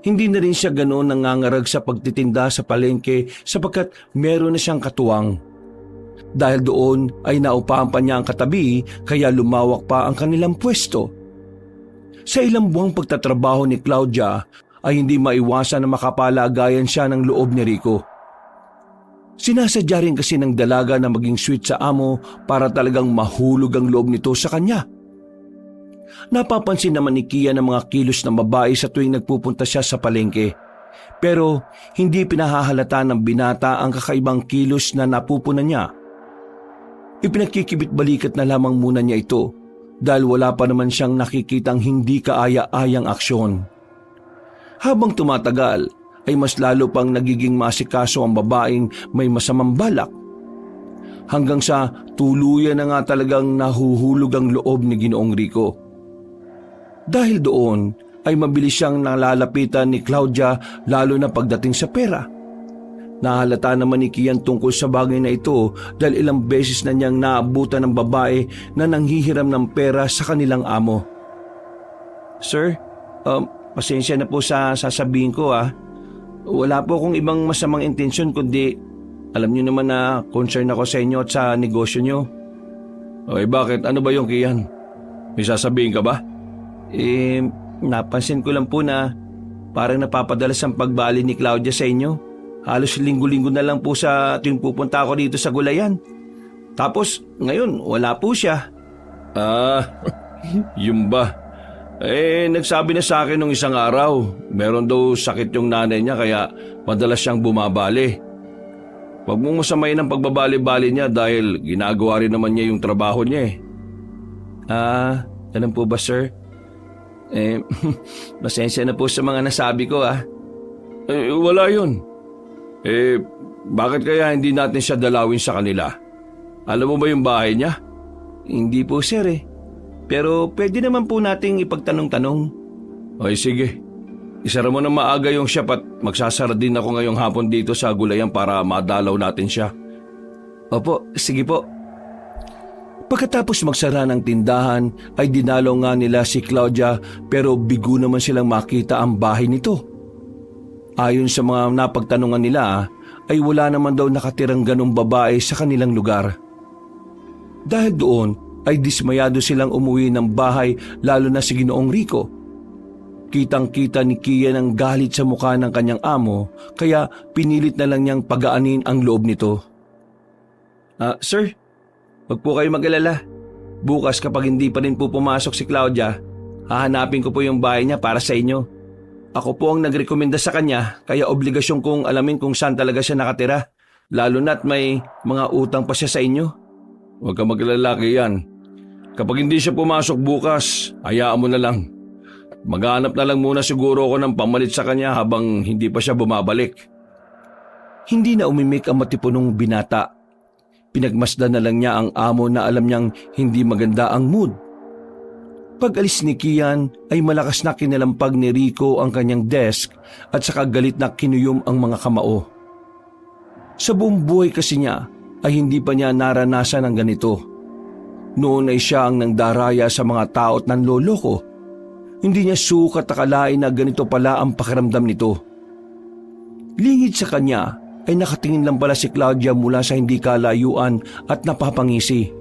Hindi na rin siya ganoon nangangarag sa pagtitinda sa palengke sapagkat meron na siyang katuwang. Dahil doon ay naupahan pa niya ang katabi kaya lumawak pa ang kanilang pwesto. Sa ilang buwang pagtatrabaho ni Claudia ay hindi maiwasan na makapalagayan siya ng loob ni Rico. Sinasadya rin kasi ng dalaga na maging sweet sa amo para talagang mahulog ang loob nito sa kanya. Napapansin naman ni Kia ng mga kilos ng babae sa tuwing nagpupunta siya sa palengke. Pero hindi pinahahalata ng binata ang kakaibang kilos na napupunan niya. Ipinagkikibit-balikat na lamang muna niya ito dahil wala pa naman siyang nakikitang hindi kaaya-ayang aksyon. Habang tumatagal ay mas lalo pang nagiging masikaso ang babaeng may masamang balak. Hanggang sa tuluyan na nga talagang nahuhulog ang loob ni Ginoong Rico. Dahil doon ay mabilis siyang nalalapitan ni Claudia lalo na pagdating sa pera. Nahalata naman ni Kian tungkol sa bagay na ito dahil ilang beses na niyang naabutan ng babae na nanghihiram ng pera sa kanilang amo. Sir, pasensya na po sa sasabihin ko Wala po akong ibang masamang intensyon kundi alam niyo naman na concern ako sa inyo at sa negosyo niyo. Okay, bakit? Ano ba yung Kian? May sasabihin ka ba? Napansin ko lang po na parang napapadalas ang pagbali ni Claudia sa inyo. Halos linggo-linggo na lang po sa tuwing pupunta ako dito sa gulayan. Tapos ngayon wala po siya. Yun ba? Nagsabi na sa akin nung isang araw, meron daw sakit yung nanay niya kaya madalas siyang bumabali. Huwag mong masamayin ang pagbabali-bali niya dahil ginagawa rin naman niya yung trabaho niya Ganun po ba, sir? Pasensya na po sa mga nasabi ko Wala yun. Bakit kaya hindi natin siya dalawin sa kanila? Alam mo ba yung bahay niya? Hindi po, sir Pero pwede naman po nating ipagtanong-tanong. Okay, sige. Isara mo na maaga yung shop at magsasara din ako ngayong hapon dito sa gulayan para madalaw natin siya. Opo, sige po. Pagkatapos magsara ng tindahan ay dinalaw nga nila si Claudia pero bigo naman silang makita ang bahay nito. Ayon sa mga napagtanungan nila ay wala naman daw nakatirang ganong babae sa kanilang lugar. Dahil doon ay dismayado silang umuwi ng bahay lalo na si Ginoong Rico. Kitang-kita ni Kia ng galit sa mukha ng kanyang amo kaya pinilit na lang niyang pagaanin ang loob nito. Sir, wag po kayo mag-alala. Bukas kapag hindi pa rin po pumasok si Claudia, hahanapin ko po yung bahay niya para sa inyo. Ako po ang nagrekomenda sa kanya kaya obligasyon kong alamin kung saan talaga siya nakatira. Lalo na't may mga utang pa siya sa inyo. Huwag ka mag-alala yan. Kapag hindi siya pumasok bukas, hayaan mo na lang. Maghanap na lang muna siguro ako ng pamalit sa kanya habang hindi pa siya bumabalik. Hindi na umimik ang matipunong binata. Pinagmasdan na lang niya ang amo na alam niyang hindi maganda ang mood. Pag-alis ni Kian ay malakas na kinalampag ni Rico ang kanyang desk at saka galit na kinuyom ang mga kamao. Sa buong buhay kasi niya ay hindi pa niya naranasan ang ganito. Noon ay siya ang nangdaraya sa mga tao at nanloloko. Hindi niya sukat akalain na ganito pala ang pakiramdam nito. Lingid sa kanya ay nakatingin lang pala si Claudia mula sa hindi kalayuan at napapangisi.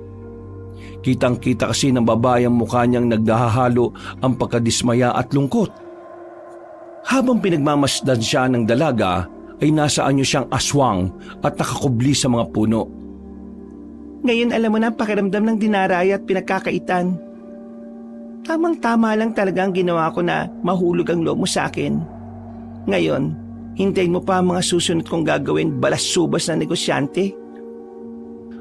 Kitang-kita kasi ng babae ang mukha niyang nagdahahalo ang pagkadismaya at lungkot. Habang pinagmamasdan siya ng dalaga, ay nasa anyo siyang aswang at nakakubli sa mga puno. Ngayon alam mo na ang pakiramdam ng dinaraya at pinagkakaitan. Tamang-tama lang talaga ang ginawa ko na mahulog ang loob mo sa akin. Ngayon, hintayin mo pa ang mga susunod kong gagawin balas-subas na negosyante.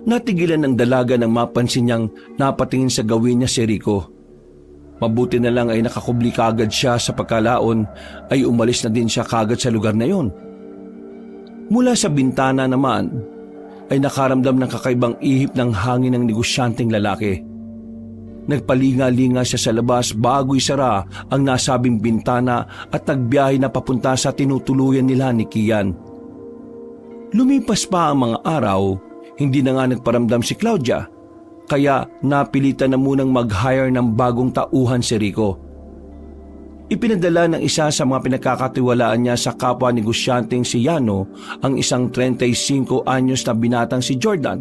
Natigilan ng dalaga nang mapansin niyang napatingin sa gawin niya si Rico. Mabuti na lang ay nakakubli kagad siya sa pagkalaon ay umalis na din siya kagad sa lugar na yon. Mula sa bintana naman ay nakaramdam ng kakaibang ihip ng hangin ng negosyanteng lalaki. Nagpalinga-linga siya sa labas bago isara ang nasabing bintana at nagbiyahe na papunta sa tinutuluyan nila ni Kian. Lumipas pa ang mga araw, hindi na nga nagparamdam si Claudia, kaya napilitan na munang mag-hire ng bagong tauhan si Rico. Ipinadala ng isa sa mga pinagkakatiwalaan niya sa kapwa negosyanteng si Yano ang isang 35 anyos na binatang si Jordan.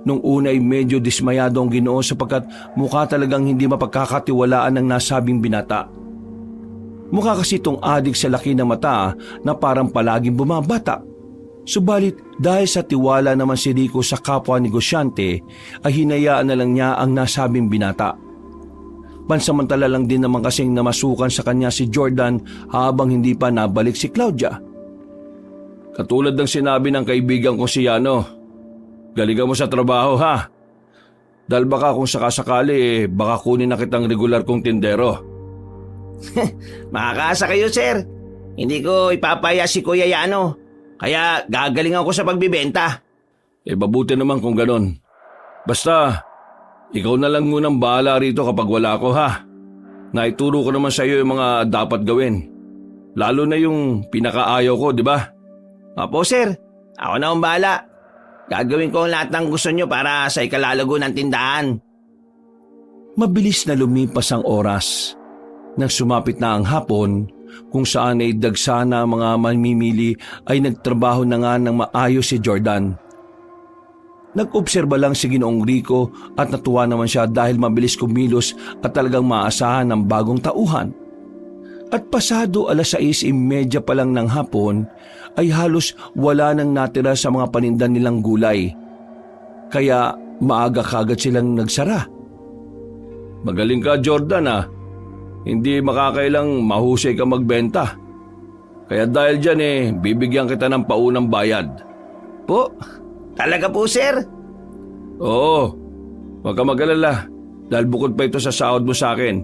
Nung una ay medyo dismayado ang Ginoo sapagkat mukha talagang hindi mapagkakatiwalaan ng nasabing binata. Mukha kasi itong adik sa laki ng mata na parang palaging bumabata. Subalit dahil sa tiwala naman si Rico sa kapwa negosyante ay hinayaan na lang niya ang nasabing binata. Pansamantala lang din naman kasing namasukan sa kanya si Jordan habang hindi pa nabalik si Claudia. Katulad ng sinabi ng kaibigan ko si Yano, galingan mo sa trabaho ha. Dahil baka kung sakasakali baka kunin na kitang regular kong tindero. Makakaasa kayo, sir. Hindi ko ipapaya si Kuya Yano. Kaya gagalingan ko sa pagbibenta. Mabuti naman kung ganon. Basta, ikaw na lang munang bahala rito kapag wala ako ha. Naituro ko naman sa iyo yung mga dapat gawin. Lalo na yung pinakaayaw ko, di ba? Opo, sir. Ako na ang bahala. Gagawin ko ang lahat ng gusto nyo para sa ikalalago ng tindahan. Mabilis na lumipas ang oras. Nang sumapit na ang hapon, kung saan ay dagsa na mga mamimili ay nagtrabaho na nga ng maayos si Jordan. Nag-obserba lang si Ginoong Rico at natuwa naman siya dahil mabilis kumilos at talagang maasahan ng bagong tauhan. At pasado 6:30 pa lang ng hapon ay halos wala nang natira sa mga paninda nilang gulay. Kaya maaga kagad silang nagsara. Magaling ka, Jordan ah. Hindi makakailang mahusay ka magbenta. Kaya dahil dyan bibigyan kita ng paunang bayad. Po? Talaga po, sir? Oo, huwag ka mag-alala dahil bukod pa ito sa sahod mo sa akin.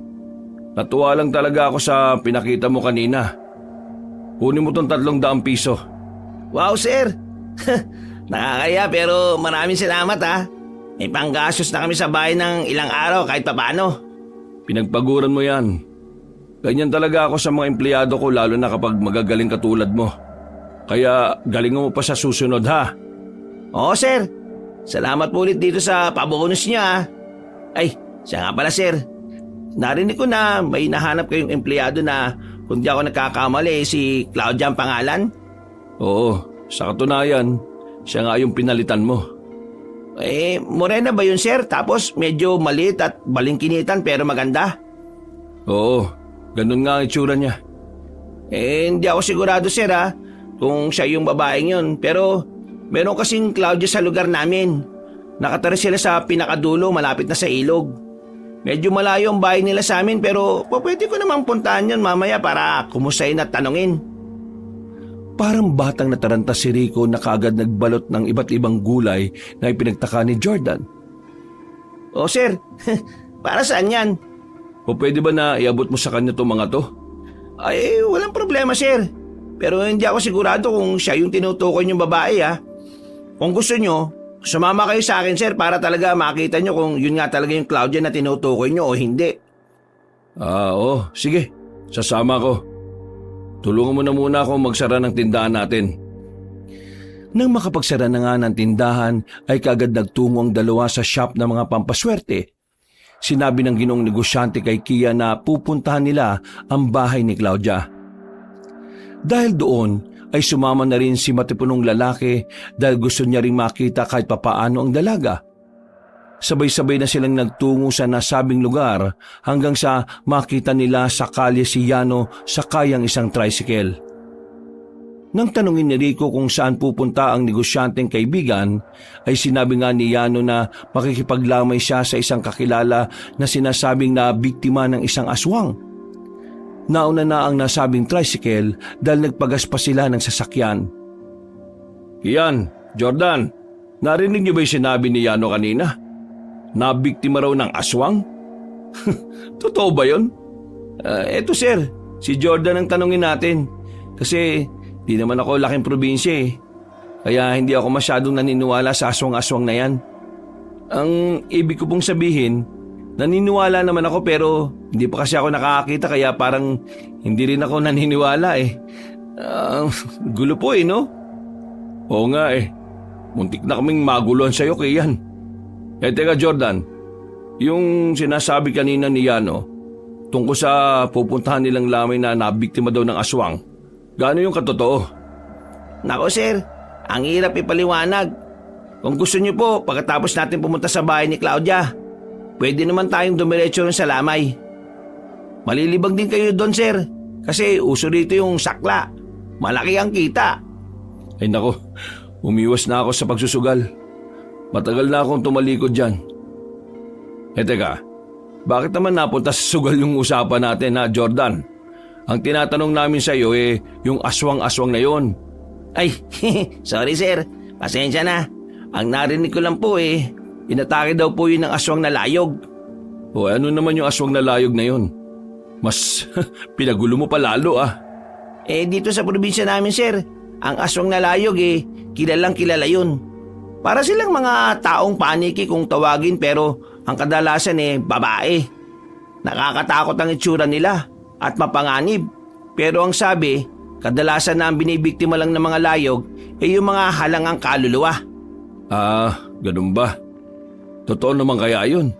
Natuwa lang talaga ako sa pinakita mo kanina. Kunin mo tong 300 piso. Wow, sir. Nakakaya pero maraming salamat ha. May panggastos na kami sa bahay ng ilang araw kahit papaano. Pinagpaguran mo yan. Ganyan talaga ako sa mga empleyado ko lalo na kapag magagaling katulad mo. Kaya galingan mo pa sa susunod ha. Oo, sir. Salamat po ulit dito sa pabonus niya ha. Ay, siya nga pala, sir. Narinig ko na may nahanap kayong empleyado na kung di ako nagkakamali si Claudia ang pangalan. Oo, sa katunayan, siya nga yung pinalitan mo. Morena ba yun, sir? Tapos medyo maliit at balingkinitan pero maganda. Oo, ganun nga ang itsura niya. Hindi ako sigurado, sir ha, kung siya yung babaeng yun. Pero meron kasing Claudia sa lugar namin. Nakatira sila sa pinakadulo malapit na sa ilog. Medyo malayo ang bahay nila sa amin pero pwede ko namang puntahan yun mamaya para kumustahin at tanungin. Parang batang nataranta si Rico na kaagad nagbalot ng iba't ibang gulay na ipinagtaka ni Jordan. O sir, para saan yan? O pwede ba na iabot mo sa kanya itong mga to? Ay, walang problema, sir. Pero hindi ako sigurado kung siya yung tinutukoy niyong babae ha. Kung gusto nyo, sumama kayo sa akin, sir, para talaga makita nyo kung yun nga talaga yung Claudia na tinutukoy nyo o hindi. Oo, sige. Sasama ko. Tulungan mo na muna akong magsara ng tindahan natin. Nang makapagsara na nga ng tindahan ay kaagad nagtungo ang dalawa sa shop ng mga pampaswerte. Sinabi ng Ginoong negosyante kay Kia na pupuntahan nila ang bahay ni Claudia. Dahil doon ay sumama na rin si matipunong lalaki dahil gusto niya ring makita kahit papaano ang dalaga. Sabay-sabay na silang nagtungo sa nasabing lugar hanggang sa makita nila sa kalye si Yano sakay ang isang tricycle. Nang tanungin ni Rico kung saan pupunta ang negosyanteng kaibigan, ay sinabi nga ni Yano na makikipaglamay siya sa isang kakilala na sinasabing na biktima ng isang aswang. Nauna na ang nasabing tricycle dahil nagpagas pa sila ng sasakyan. Kian, Jordan, narinig niyo ba yung sinabi ni Yano kanina? Nabiktima raw ng aswang? Totoo ba yun? Eto sir, si Jordan ang tanungin natin. Kasi di naman ako laking probinsya eh. Kaya hindi ako masyadong naniniwala sa aswang-aswang na yan. Ang ibig ko pong sabihin, naniniwala naman ako pero hindi pa kasi ako nakakakita kaya parang hindi rin ako naniniwala eh. Gulo po eh no? Oo nga eh. Muntik na kaming maguluhan sa'yo, Kian. Teka Jordan, yung sinasabi kanina ni Yano tungkol sa pupuntahan nilang lamay na nabiktima daw ng aswang, gaano yung katotoo? Nako sir, ang hirap ipaliwanag. Kung gusto niyo po, pagkatapos natin pumunta sa bahay ni Claudia, pwede naman tayong dumiretso rin sa lamay. Malilibang din kayo doon sir, kasi uso rito yung sakla. Malaki ang kita. Ay nako, umiwas na ako sa pagsusugal. Matagal na akong tumalikod dyan. Teka, bakit naman napunta sa sugal yung usapan natin na Jordan? Ang tinatanong namin sa iyo yung aswang-aswang na yon. Ay, sorry sir, pasensya na. Ang narinig ko lang po inatake daw po yun ng aswang na layog. O ano naman yung aswang na layog na yon? Mas pinagulo mo pa lalo ah. Dito sa probinsya namin sir, ang aswang na layog kilalang kilala yun. Para silang mga taong paniki kung tawagin pero ang kadalasan babae. Nakakatakot ang itsura nila at mapanganib. Pero ang sabi, kadalasan na ang binibiktima lang ng mga layog yung mga halangang kaluluwa. Ganun ba? Totoo naman kaya yun?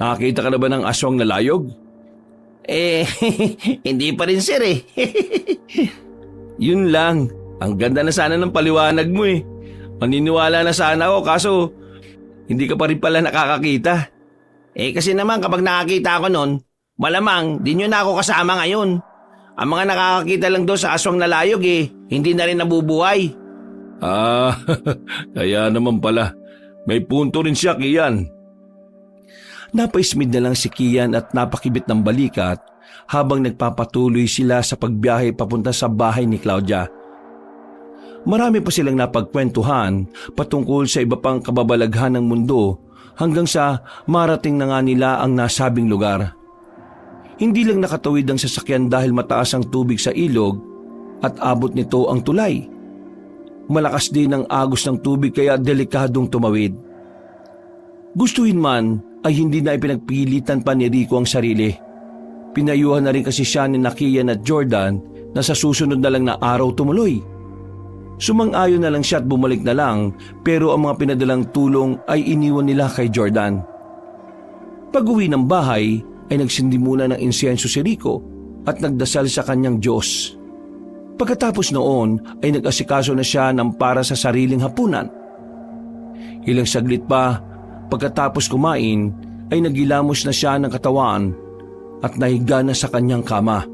Nakakita ka na ba ng aswang na layog? Hindi pa rin sir Yun lang, ang ganda na sana ng paliwanag mo Maniniwala na sana ako kaso hindi ka pa rin pala nakakakita. Kasi naman kapag nakakita ako nun, malamang di nyo na ako kasama ngayon. Ang mga nakakakita lang doon sa aswang na layog hindi na rin nabubuhay. Kaya naman pala. May punto rin siya, Kian. Napaismid na lang si Kian at napakibit ng balikat habang nagpapatuloy sila sa pagbiyahe papunta sa bahay ni Claudia. Marami pa silang napagkwentuhan patungkol sa iba pang kababalaghan ng mundo hanggang sa marating na nga nila ang nasabing lugar. Hindi lang nakatawid ang sasakyan dahil mataas ang tubig sa ilog at abot nito ang tulay. Malakas din ang agos ng tubig kaya delikadong tumawid. Gustuhin man ay hindi na ipinagpilitan pa ni Rico ang sarili. Pinayuhan na rin kasi siya ni Kian at Jordan na sa susunod na lang na araw tumuloy. Sumang-ayon na lang siya at bumalik na lang pero ang mga pinadalang tulong ay iniwan nila kay Jordan. Pag-uwi ng bahay ay nagsindi muna ng insenso si Rico at nagdasal sa kanyang Diyos. Pagkatapos noon ay nag-asikaso na siya ng para sa sariling hapunan. Ilang saglit pa pagkatapos kumain ay nagilamos na siya ng katawan at nahiga na sa kanyang kama.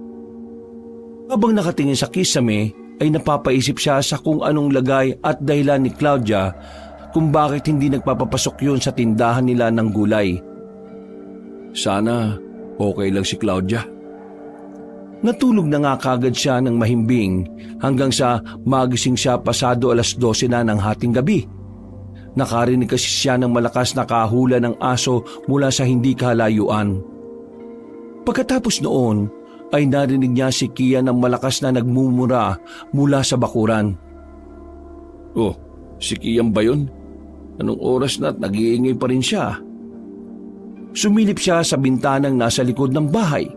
Habang nakatingin sa kisame ay napapaisip siya sa kung anong lagay at dahilan ni Claudia kung bakit hindi nagpapapasok yun sa tindahan nila ng gulay. Sana okay lang si Claudia. Natulog na nga kagad siya ng mahimbing hanggang sa magising siya pasado 12:00 na ng hating gabi. Nakarinig kasi siya ng malakas na kahula ng aso mula sa hindi kalayuan. Pagkatapos noon ay narinig niya si Kian ng malakas na nagmumura mula sa bakuran. Oh, si Kian ba yun? Anong oras na at nag-iingay pa rin siya? Sumilip siya sa bintanang nasa likod ng bahay.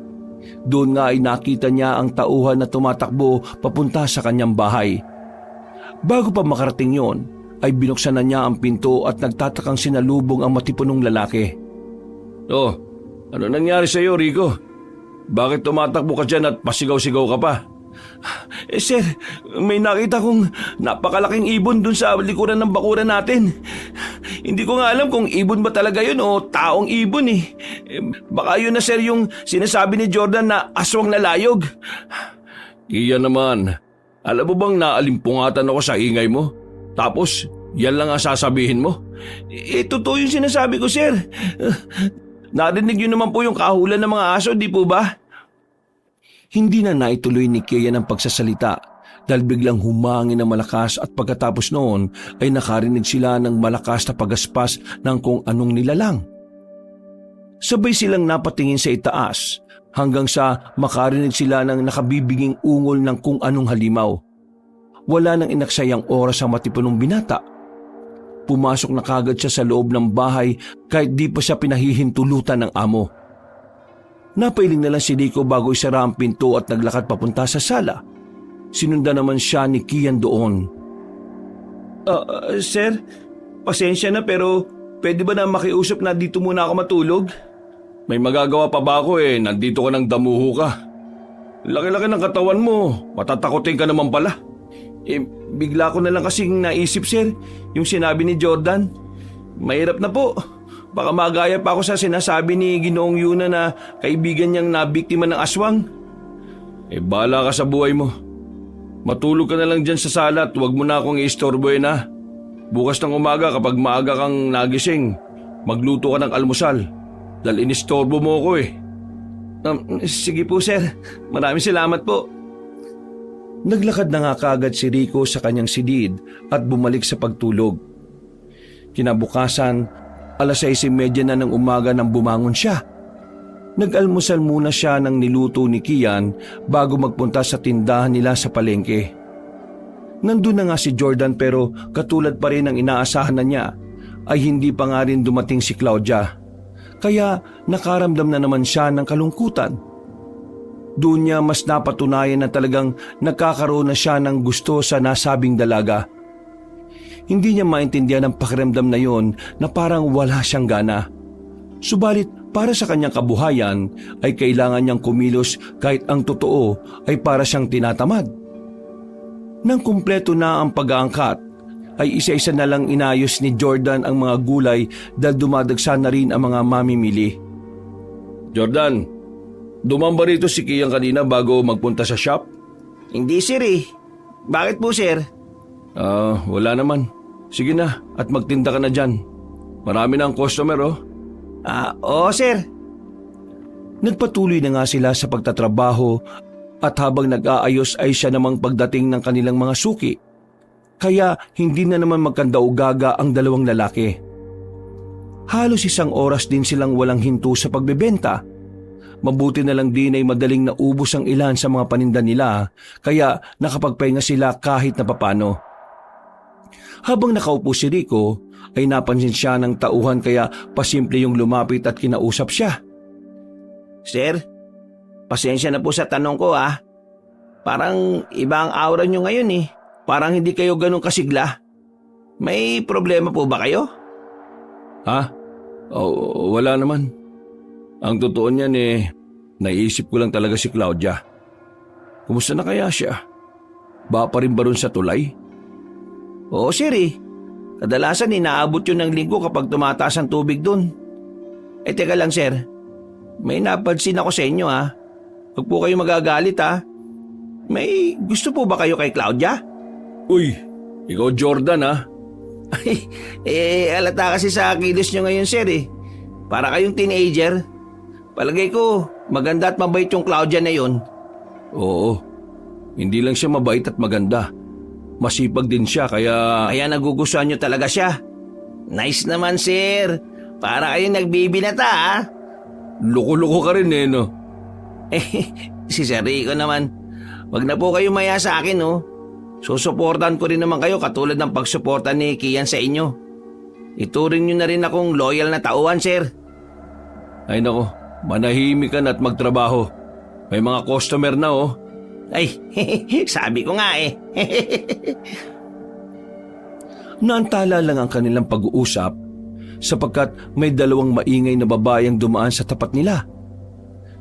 Doon nga ay nakita niya ang tauhan na tumatakbo papunta sa kanyang bahay. Bago pa makarating yon, ay binuksan na niya ang pinto at nagtatakang sinalubong ang matipunong lalaki. Oh, ano nangyari sa iyo, Rico? Bakit tumatakbo ka dyan at pasigaw-sigaw ka pa? Sir, may nakita kong napakalaking ibon dun sa likuran ng bakuran natin. Hindi ko nga alam kung ibon ba talaga yun o taong ibon eh. Baka yun na sir yung sinasabi ni Jordan na aswang na layog. Iyan naman, alam mo bang naalimpungatan ako sa ingay mo? Tapos, yan lang ang sasabihin mo? Totoo yung sinasabi ko sir. Narinig yun naman po yung kahulan ng mga aso, di po ba? Hindi na naituloy ni Kian ang pagsasalita dahil biglang humangin na malakas at pagkatapos noon ay nakarinig sila ng malakas na pagaspas ng kung anong nilalang. Sabay silang napatingin sa itaas hanggang sa makarinig sila ng nakabibiging ungol ng kung anong halimaw. Wala nang inaksayang oras ang matipunong binata. Pumasok na kagad siya sa loob ng bahay kahit di pa siya pinahihintulutan ng amo. Napailing na lang si Rico bago isara ang pinto at naglakad papunta sa sala. Sinundan naman siya ni Kian doon. Sir, pasensya na pero pwede ba na makiusap na dito muna ako matulog? May magagawa pa ba ako nandito ka ng damuho ka. Laki-laki ng katawan mo, matatakotin ka naman pala. Bigla ko na lang kasing naisip sir, yung sinabi ni Jordan. Mahirap na po. Baka magaya pa ako sa sinasabi ni Ginoong Yuna na kaibigan niyang nabiktima ng aswang. Bahala ka sa buhay mo. Matulog ka na lang dyan sa sala at huwag mo na akong iistorbohin ha. Bukas ng umaga kapag maaga kang nagising, magluto ka ng almusal. Dahil inistorbo mo ako Sige po sir, maraming salamat po. Naglakad na nga kaagad si Rico sa kanyang silid at bumalik sa pagtulog. Kinabukasan, 6:30 na ng umaga nang bumangon siya. Nag-almusal muna siya ng niluto ni Kian bago magpunta sa tindahan nila sa palengke. Nandun na nga si Jordan pero katulad pa rin ng inaasahan na niya ay hindi pa nga rin dumating si Claudia. Kaya nakaramdam na naman siya ng kalungkutan. Doon niya mas napatunayan na talagang nagkakaroon na siya ng gusto sa nasabing dalaga. Hindi niya maintindihan ang pakiramdam na yon na parang wala siyang gana. Subalit para sa kanyang kabuhayan ay kailangan niyang kumilos kahit ang totoo ay para siyang tinatamad. Nang kumpleto na ang pag-aangkat, ay isa-isa na lang inayos ni Jordan ang mga gulay dahil dumadagsa na rin ang mga mamimili. Jordan, dumaan ba rito si Kian kanina bago magpunta sa shop? Hindi sir Bakit po sir? Wala naman. Sige na at magtinda ka na dyan. Marami na ang customer Oo sir. Nagpatuloy na nga sila sa pagtatrabaho at habang nag-aayos ay siya namang pagdating ng kanilang mga suki. Kaya hindi na naman magkandaugaga ang dalawang lalaki. Halos 1 oras din silang walang hinto sa pagbebenta. Mabuti na lang din ay madaling naubos ang ilan sa mga paninda nila kaya nakapagpahinga sila kahit na papano. Habang nakaupo si Rico ay napansin siya ng tauhan kaya pasimple yung lumapit at kinausap siya. Sir, pasensya na po sa tanong ko Parang iba ang aura nyo ngayon Parang hindi kayo ganun kasigla. May problema po ba kayo? Ha? Wala naman. Ang totoo niyan naisip ko lang talaga si Claudia. Kumusta na kaya siya? Ba pa rin ba rin sa tulay? Oo sir Kadalasan inaabot yun ng linggo kapag tumataas ang tubig dun. Teka lang sir. May napansin ako sa inyo Huwag po kayo magagalit May gusto po ba kayo kay Claudia? Uy, ikaw Jordan Alata kasi sa kilos nyo ngayon sir Para kayong teenager. Palagay ko maganda at mabait yung Claudia na yun. Oo, hindi lang siya mabait at maganda. Masipag din siya kaya nagugustuhan nyo talaga siya. Nice naman sir. Para kayong nagbibinata Loko-loko ka rin no? Si Sir Rico naman. Wag na po kayo maya sa akin Susuportan ko rin naman kayo katulad ng pagsuporta ni Kian sa inyo. Ituring nyo na rin akong loyal na tauhan sir. Ay nako, manahimik ka na at magtrabaho. May mga customer na Ay, sabi ko nga Naantala lang ang kanilang pag-uusap sapagkat may 2 maingay na babae ang dumaan sa tapat nila.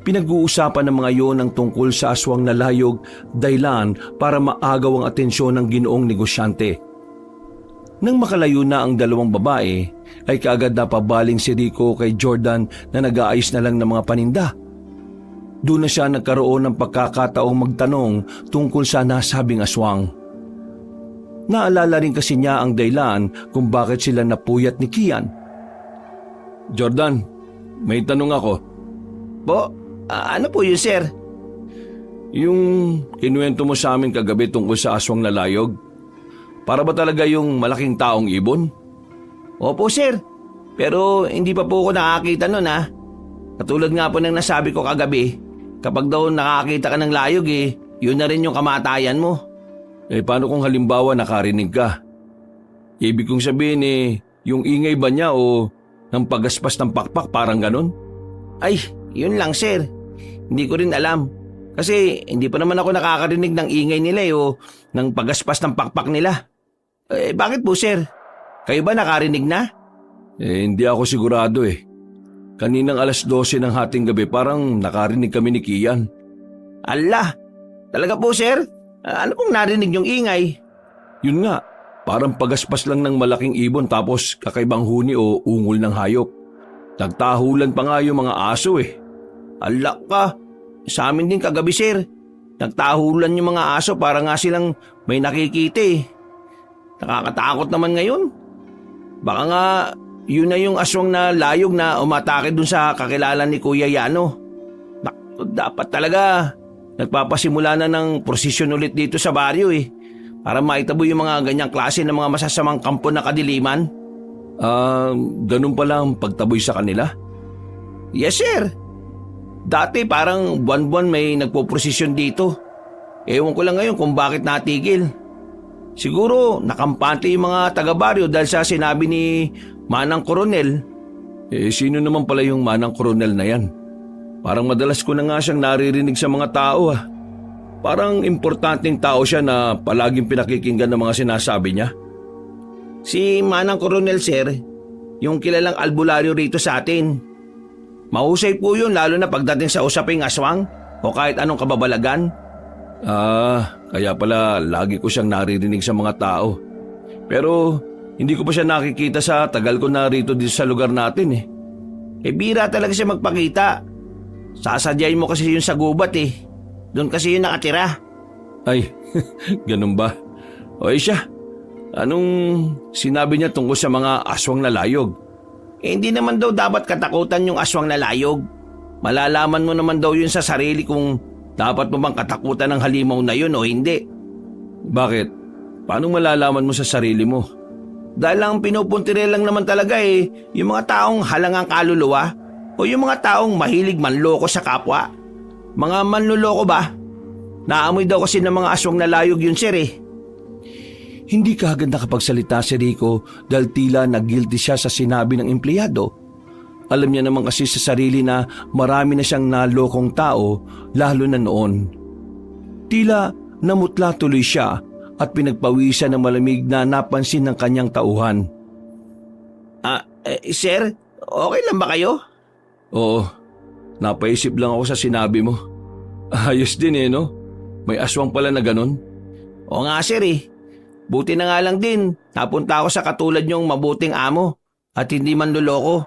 Pinag-uusapan ng mga iyon ang tungkol sa aswang na layog, dahilan para maagaw ang atensyon ng ginoong negosyante. Nang makalayo na ang dalawang babae, ay kaagad napabaling si Rico kay Jordan na nag-aayos na lang ng mga paninda. Doon na siya nagkaroon ng pagkakataong magtanong tungkol sa nasabing aswang. Naalala rin kasi niya ang dahilan kung bakit sila napuyat ni Kian. Jordan, may tanong ako. Po, ano po yun, sir? Yung kinuwento mo sa amin kagabi tungkol sa aswang na layog, para ba talaga yung malaking taong ibon? Opo, sir. Pero hindi pa po ako nakakita nun, ha. Katulad nga po ng nasabi ko kagabi, kapag daw nakakita ka ng layog yun na rin yung kamatayan mo. Paano kung halimbawa nakarinig ka? Ibig kong sabihin yung ingay ba niya o ng pagaspas ng pakpak parang ganon? Ay, yun lang, sir. Hindi ko rin alam. Kasi hindi pa naman ako nakakarinig ng ingay nila o ng pagaspas ng pakpak nila. Bakit po, sir? Kayo ba nakarinig na? Hindi ako sigurado Kaninang 12:00 ng hating gabi parang nakarinig kami ni Kian. Ala, talaga po, sir? Ano pong narinig yung ingay? Yun nga, parang pagaspas lang ng malaking ibon tapos kakaibang huni o ungol ng hayop. Nagtahulan pa nga yung mga aso Ala ka, sa amin din kagabi, sir. Nagtahulan yung mga aso para nga silang may nakikita Nakakatakot naman ngayon. Baka nga yun na yung aswang na layog na umatake dun sa kakilala ni Kuya Yano. Dapat talaga nagpapasimula na ng prosesyon ulit dito sa baryo para maitabo yung mga ganyang klase ng mga masasamang kampo na kadiliman. Ganun pala ang pagtaboy sa kanila? Yes, sir. Dati parang buwan-buwan may nagpo-prosesyon dito. Ewan ko lang ngayon kung bakit natigil. Siguro nakampante yung mga taga-baryo dahil sa sinabi ni Manang Koronel. Sino naman pala yung Manang Koronel na yan? Parang madalas ko na nga siyang naririnig sa mga tao Parang importanteng tao siya na palaging pinakikinggan ng mga sinasabi niya. Si Manang Koronel, sir, yung kilalang albularyo rito sa atin. Mahusay po yun lalo na pagdating sa usaping aswang o kahit anong kababalagan. Kaya pala lagi ko siyang naririnig sa mga tao. Pero hindi ko pa siya nakikita sa tagal ko na rito dito sa lugar natin Bira talaga siya magpakita. Sasadyain mo kasi yun sa gubat Doon kasi yun nakatira. Ay, ganun ba? O siya, anong sinabi niya tungkol sa mga aswang na layog? Hindi naman daw dapat katakutan yung aswang na layog. Malalaman mo naman daw yun sa sarili kung dapat mo bang katakutan ng halimaw na yun o hindi. Bakit? Paano malalaman mo sa sarili mo? Dahil ang pinupuntire lang naman talaga yung mga taong halangang kaluluwa o yung mga taong mahilig manloko sa kapwa. Mga manluloko ba? Naamoy daw kasi ng mga aswang na layog yun, sir Hindi kaagad nakapagsalita si Rico dahil tila nag-guilty siya sa sinabi ng empleyado. Alam niya naman kasi sa sarili na marami na siyang nalokong tao, lalo na noon. Tila namutla tuloy siya at pinagpawisan ng malamig na napansin ng kanyang tauhan. Sir, okay lang ba kayo? Oo, napaisip lang ako sa sinabi mo. Ayos din no? May aswang pala na ganun. Oo nga, sir Buti na nga lang din, napunta ako sa katulad niyong mabuting amo at hindi manluloko.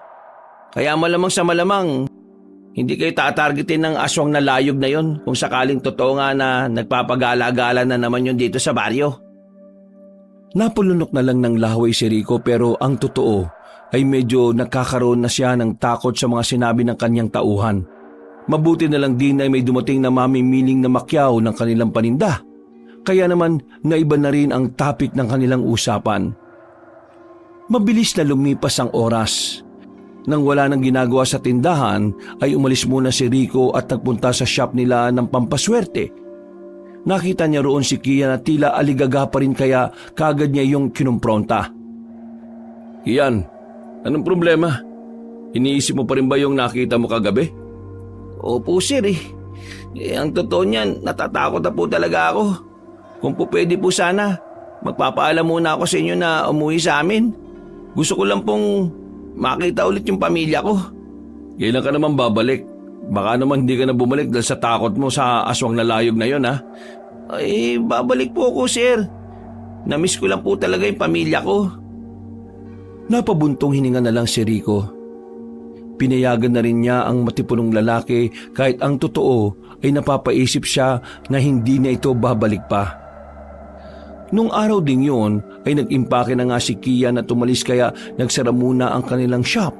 Kaya malamang sa malamang, hindi kayo tatargetin ng aswang na layog na yon kung sakaling totoo nga na nagpapagala-gala na naman yun dito sa baryo. Napulunok na lang ng laway si Rico pero ang totoo ay medyo nakakaroon na siya ng takot sa mga sinabi ng kanyang tauhan. Mabuti na lang din ay may dumating na mamimiling na makyaw ng kanilang paninda. Kaya naman naiba na rin ang topic ng kanilang usapan. Mabilis na lumipas ang oras. Nang wala nang ginagawa sa tindahan ay umalis muna si Rico at nagpunta sa shop nila ng pampaswerte. Nakita niya roon si Kian na tila aligaga pa rin kaya kaagad niya yung kinumpronta. Kian, anong problema? Iniisip mo pa rin ba yung nakita mo kagabi? Opo, sir ang totoo niyan, natatakot na po talaga ako. Kung po pwede po sana, magpapaalam muna ako sa inyo na umuwi sa amin. Gusto ko lang pong makita ulit yung pamilya ko. Kailan ka naman babalik? Baka naman hindi ka na bumalik dahil sa takot mo sa aswang na layog na yon, ha? Ay, babalik po ako, sir. Namiss ko lang po talaga yung pamilya ko. Napabuntong hininga na lang si Rico. Pinayagan na rin niya ang matipunong lalaki kahit ang totoo ay napapaisip siya na hindi na ito babalik pa. Nung araw ding yun ay nag-impake na nga si Kian at umalis kaya nagsara muna ang kanilang shop.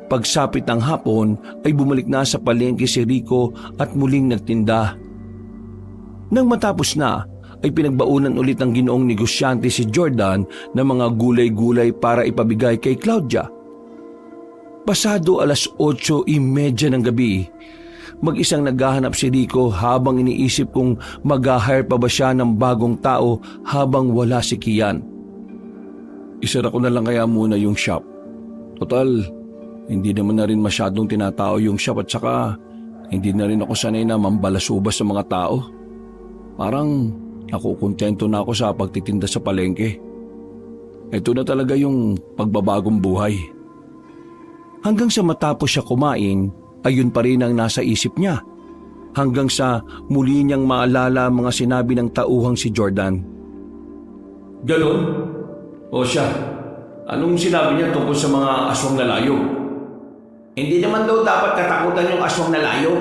Pagsapit ng hapon ay bumalik na sa palengke si Rico at muling nagtinda. Nang matapos na ay pinagbaunan ulit ng ginoong negosyante si Jordan ng mga gulay-gulay para ipabigay kay Claudia. Pasado 8:30 ng gabi, mag-isang naghahanap si Rico habang iniisip kung mag-hire pa ba siya ng bagong tao habang wala si Kian. Isara ko na lang kaya muna yung shop. Total, hindi naman na rin masyadong tinatao yung shop at saka hindi na rin ako sanay na mambalasubas sa mga tao. Parang nakukontento na ako sa pagtitinda sa palengke. Ito na talaga yung pagbabagong buhay. Hanggang sa matapos siya kumain, ayun pa rin ang nasa isip niya. Hanggang sa muli niyang maalala mga sinabi ng tauhang si Jordan. Ganon? O siya, anong sinabi niya tungkol sa mga aswang na layog? Hindi naman daw dapat katakutan yung aswang na layog.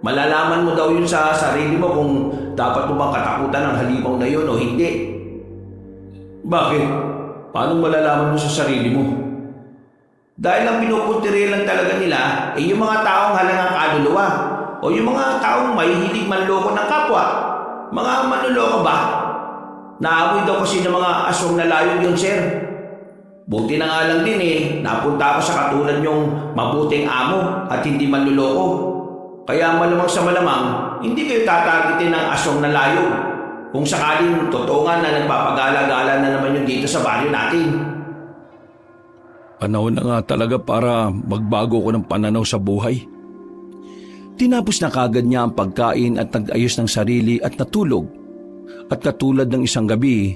Malalaman mo daw yun sa sarili mo kung dapat mo bang katakutan ng halimaw na yun o hindi. Bakit? Paano malalaman mo sa sarili mo? Dahil ang pinupuntiri lang talaga nila ay yung mga taong halangang kaluluwa o yung mga taong mahihilig manloko ng kapwa. Mga manloloko ba? Naamoy daw kasi ng mga aswang na layog yun, sir. Buti na nga lang din napunta ako sa katulad yung mabuting amo at hindi manloloko. Kaya malamang sa malamang, hindi kayo tatargetin ng aswang na layog. Kung sakaling totoo nga na nagpapagala-gala na naman yung dito sa baryo natin. Panahon na nga talaga para magbago ko ng pananaw sa buhay. Tinapos na kagad niya ang pagkain at nag-ayos ng sarili at natulog. At katulad ng isang gabi,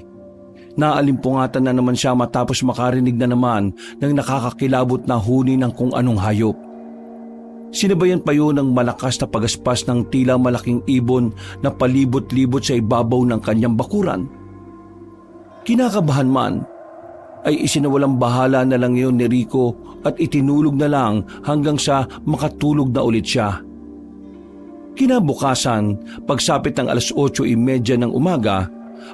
naalimpungatan na naman siya matapos makarinig na naman ng nakakakilabot na huni ng kung anong hayop. Sinabayan pa yun ng malakas na pagaspas ng tila malaking ibon na palibot-libot sa ibabaw ng kanyang bakuran. Kinakabahan man, ay isinawalang bahala na lang yun ni Rico at itinulog na lang hanggang sa makatulog na ulit siya. Kinabukasan, pagsapit ng 8:30 ng umaga,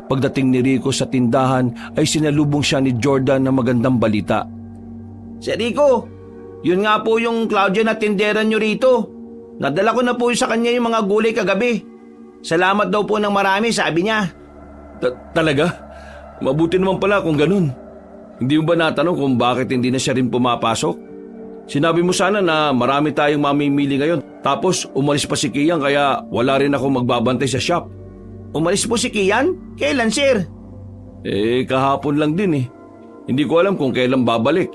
pagdating ni Rico sa tindahan ay sinalubong siya ni Jordan ng magandang balita. Sir Rico, yun nga po yung Claudia na tinderan nyo rito. Nadala ko na po sa kanya yung mga gulay kagabi. Salamat daw po ng marami, sabi niya. Talaga? Mabuti naman pala kung ganun. Hindi mo ba natanong kung bakit hindi na siya rin pumapasok? Sinabi mo sana na marami tayong mamimili ngayon. Tapos umalis pa si Kian kaya wala rin ako magbabantay sa shop. Umalis po si Kian? Kailan, sir? Kahapon lang din. Hindi ko alam kung kailan babalik.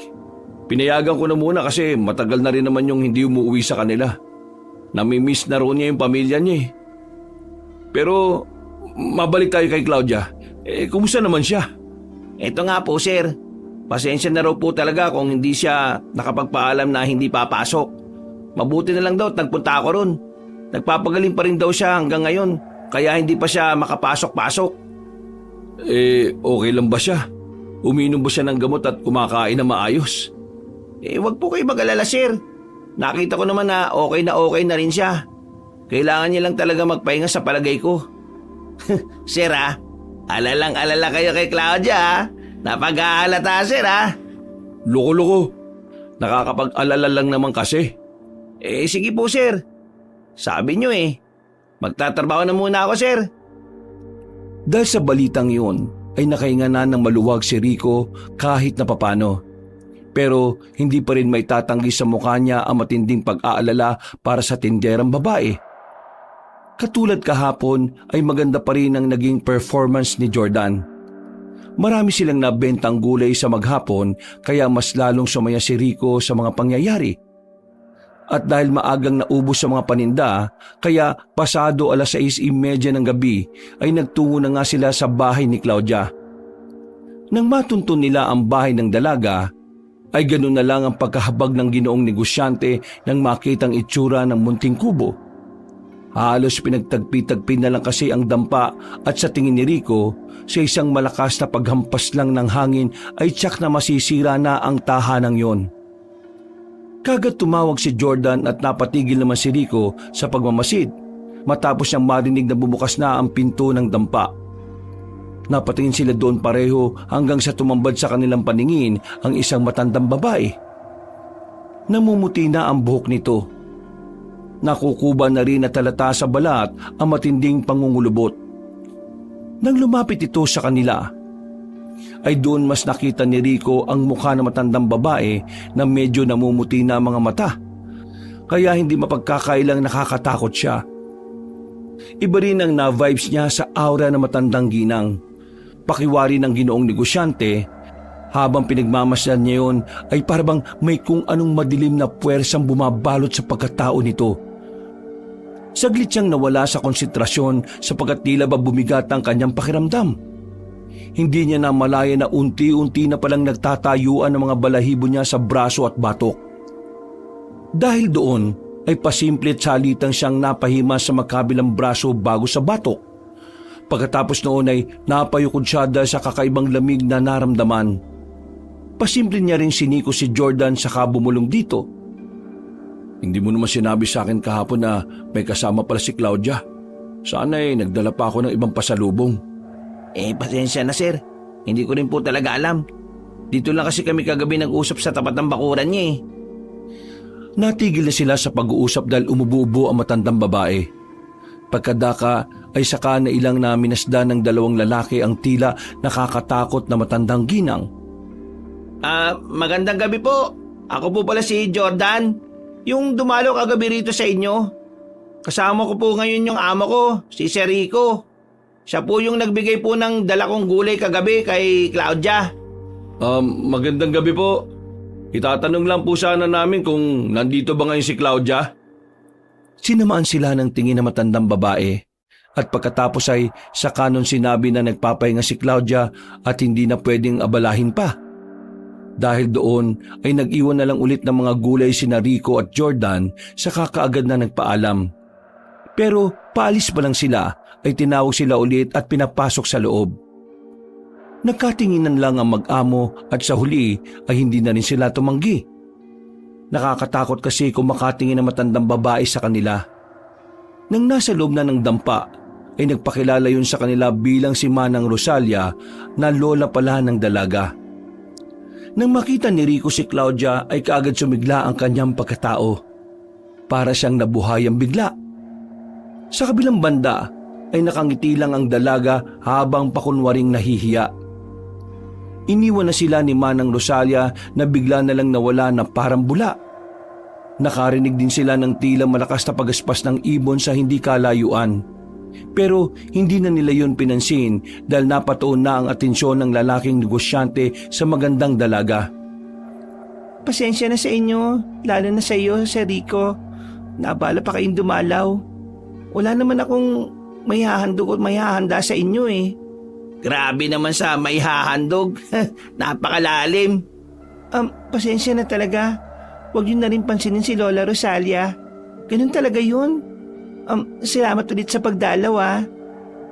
Pinayagan ko na muna kasi matagal na rin naman yung hindi umuwi sa kanila. Namimiss na roon niya yung pamilya niya. Pero mabalik tayo kay Claudia. Kumusta naman siya? Ito nga po, sir. Pasensya na raw po talaga kung hindi siya nakapagpaalam na hindi papasok. Mabuti na lang daw at nagpunta ako ron. Nagpapagaling pa rin daw siya hanggang ngayon, kaya hindi pa siya makapasok-pasok. Okay lang ba siya? Uminom ba siya ng gamot at kumakain na maayos? Wag po kayo mag-alala, sir. Nakita ko naman na okay na rin siya. Kailangan niya lang talaga magpahinga sa palagay ko. Sir alalang-alala kayo kay Claudia Napag-aalata, sir Loko-loko. Nakakapag-alala lang naman kasi. Sige po, sir. Sabi niyo magtatrabaho na muna ako, sir. Dahil sa balitang yun, ay nakahinga na ng maluwag si Rico kahit na papano. Pero hindi pa rin may tatanggi sa mukha niya ang matinding pag-aalala para sa tinderang babae. Katulad kahapon ay maganda pa rin ang naging performance ni Jordan. Marami silang nabentang gulay sa maghapon kaya mas lalong sumaya si Rico sa mga pangyayari. At dahil maagang naubos sa mga paninda, kaya pasado 6:30 ng gabi ay nagtungo na nga sila sa bahay ni Claudia. Nang matuntun nila ang bahay ng dalaga, ay ganun na lang ang pagkahabag ng ginoong negosyante nang makitang itsura ng munting kubo. Halos pinagtagpi-tagpi na lang kasi ang dampa at sa tingin ni Rico, sa isang malakas na paghampas lang ng hangin ay tiyak na masisira na ang tahanang yon. Kagad tumawag si Jordan at napatigil naman si Rico sa pagmamasid matapos niyang marinig na bumukas na ang pinto ng dampa. Napatingin sila doon pareho hanggang sa tumambad sa kanilang paningin ang isang matandang babae. Namumuti na ang buhok nito. Nakukuba na rin at talata sa balat ang matinding pangungulubot. Nang lumapit ito sa kanila, ay doon mas nakita ni Rico ang mukha ng matandang babae na medyo namumuti na ang mga mata. Kaya hindi mapagkakailang nakakatakot siya. Iba rin ang na-vibes niya sa aura ng matandang ginang. Pakiwari ng ginoong negosyante, habang pinagmamasdan niya yun ay parang may kung anong madilim na puwersang bumabalot sa pagkatao nito. Saglit siyang nawala sa konsentrasyon sapagkat tila ba bumigat ang kanyang pakiramdam. Hindi niya na malaya na unti-unti na palang nagtatayuan ang mga balahibo niya sa braso at batok. Dahil doon ay pasimple at salitang siyang napahima sa magkabilang braso bago sa batok. Pagkatapos noon ay napayukod siya dahil sa kakaibang lamig na naramdaman. Pasimple niya rin siniko si Jordan saka bumulong dito. Hindi mo naman sinabi sa akin kahapon na may kasama pala si Claudia. Sana nagdala pa ako ng ibang pasalubong. Pasensya na sir. Hindi ko rin po talaga alam. Dito lang kasi kami kagabi nag-usap sa tapat ng bakuran niya eh. Natigil na sila sa pag-uusap dahil umububo ang matandang babae. Pagkadaka ay saka na ilang na minasdan ng dalawang lalaki ang tila nakakatakot na matandang ginang. Magandang gabi po. Ako po pala si Jordan. Yung dumalo kagabi rito sa inyo. Kasama ko po ngayon yung amo ko, si Sir Rico. Siya po yung nagbigay po ng dala kong gulay kagabi kay Claudia. Magandang gabi po. Itatanong lang po sana namin kung nandito ba ngayon si Claudia? Sinamaan sila ng tingin na matandang babae at pagkatapos ay saka nun sinabi na nagpapahinga si Claudia at hindi na pwedeng abalahin pa. Dahil doon ay nag-iwan na lang ulit ng mga gulay sina Rico at Jordan saka kaagad na nagpaalam. Pero paalis pa lang sila ay tinawag sila ulit at pinapasok sa loob. Nagkatinginan lang ang mag-amo at sa huli ay hindi na rin sila tumanggi. Nakakatakot kasi kung makatingin ang matandang babae sa kanila. Nang nasa loob na ng dampa, ay nagpakilala yun sa kanila bilang si Manang Rosalia na lola pala ng dalaga. Nang makita ni Rico si Claudia ay kaagad sumigla ang kanyang pagkatao. Para siyang nabuhayang bigla. Sa kabilang banda ay nakangiti lang ang dalaga habang pakunwaring nahihiya. Iniwan na sila ni Manang Rosalia na bigla na lang nawala na parang bula. Nakarinig din sila ng tila malakas na pagaspas ng ibon sa hindi kalayuan. Pero hindi na nila yun pinansin dahil napatuon na ang atensyon ng lalaking negosyante sa magandang dalaga. Pasensya na sa inyo, lalo na sa iyo, Sir Rico. Naabala pa kayong dumalaw. Wala naman akong may hahandog at may hahanda sa inyo eh. Grabe naman sa may hahandog. Napakalalim. Pasensya na talaga. Huwag yun na rin pansinin si Lola Rosalia. Ganun talaga yun. Salamat ulit sa pagdalaw ah.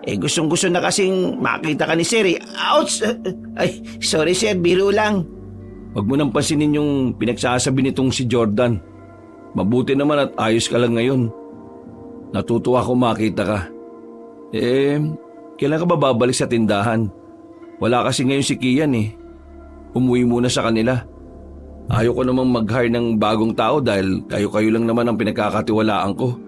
Gustong-gusto na kasing makita ka ni Sir eh. Ouch! Ay, sorry Sir, biro lang. Huwag mo nang pansinin yung pinagsasabi nitong si Jordan. Mabuti naman at ayos ka lang ngayon. Natutuwa ko makita ka. Kailan ka ba babalik sa tindahan? Wala kasi ngayon si Kian eh. Umuwi muna sa kanila. Ayaw ko namang mag-hire ng bagong tao dahil kayo-kayo lang naman ang pinagkakatiwalaan ko.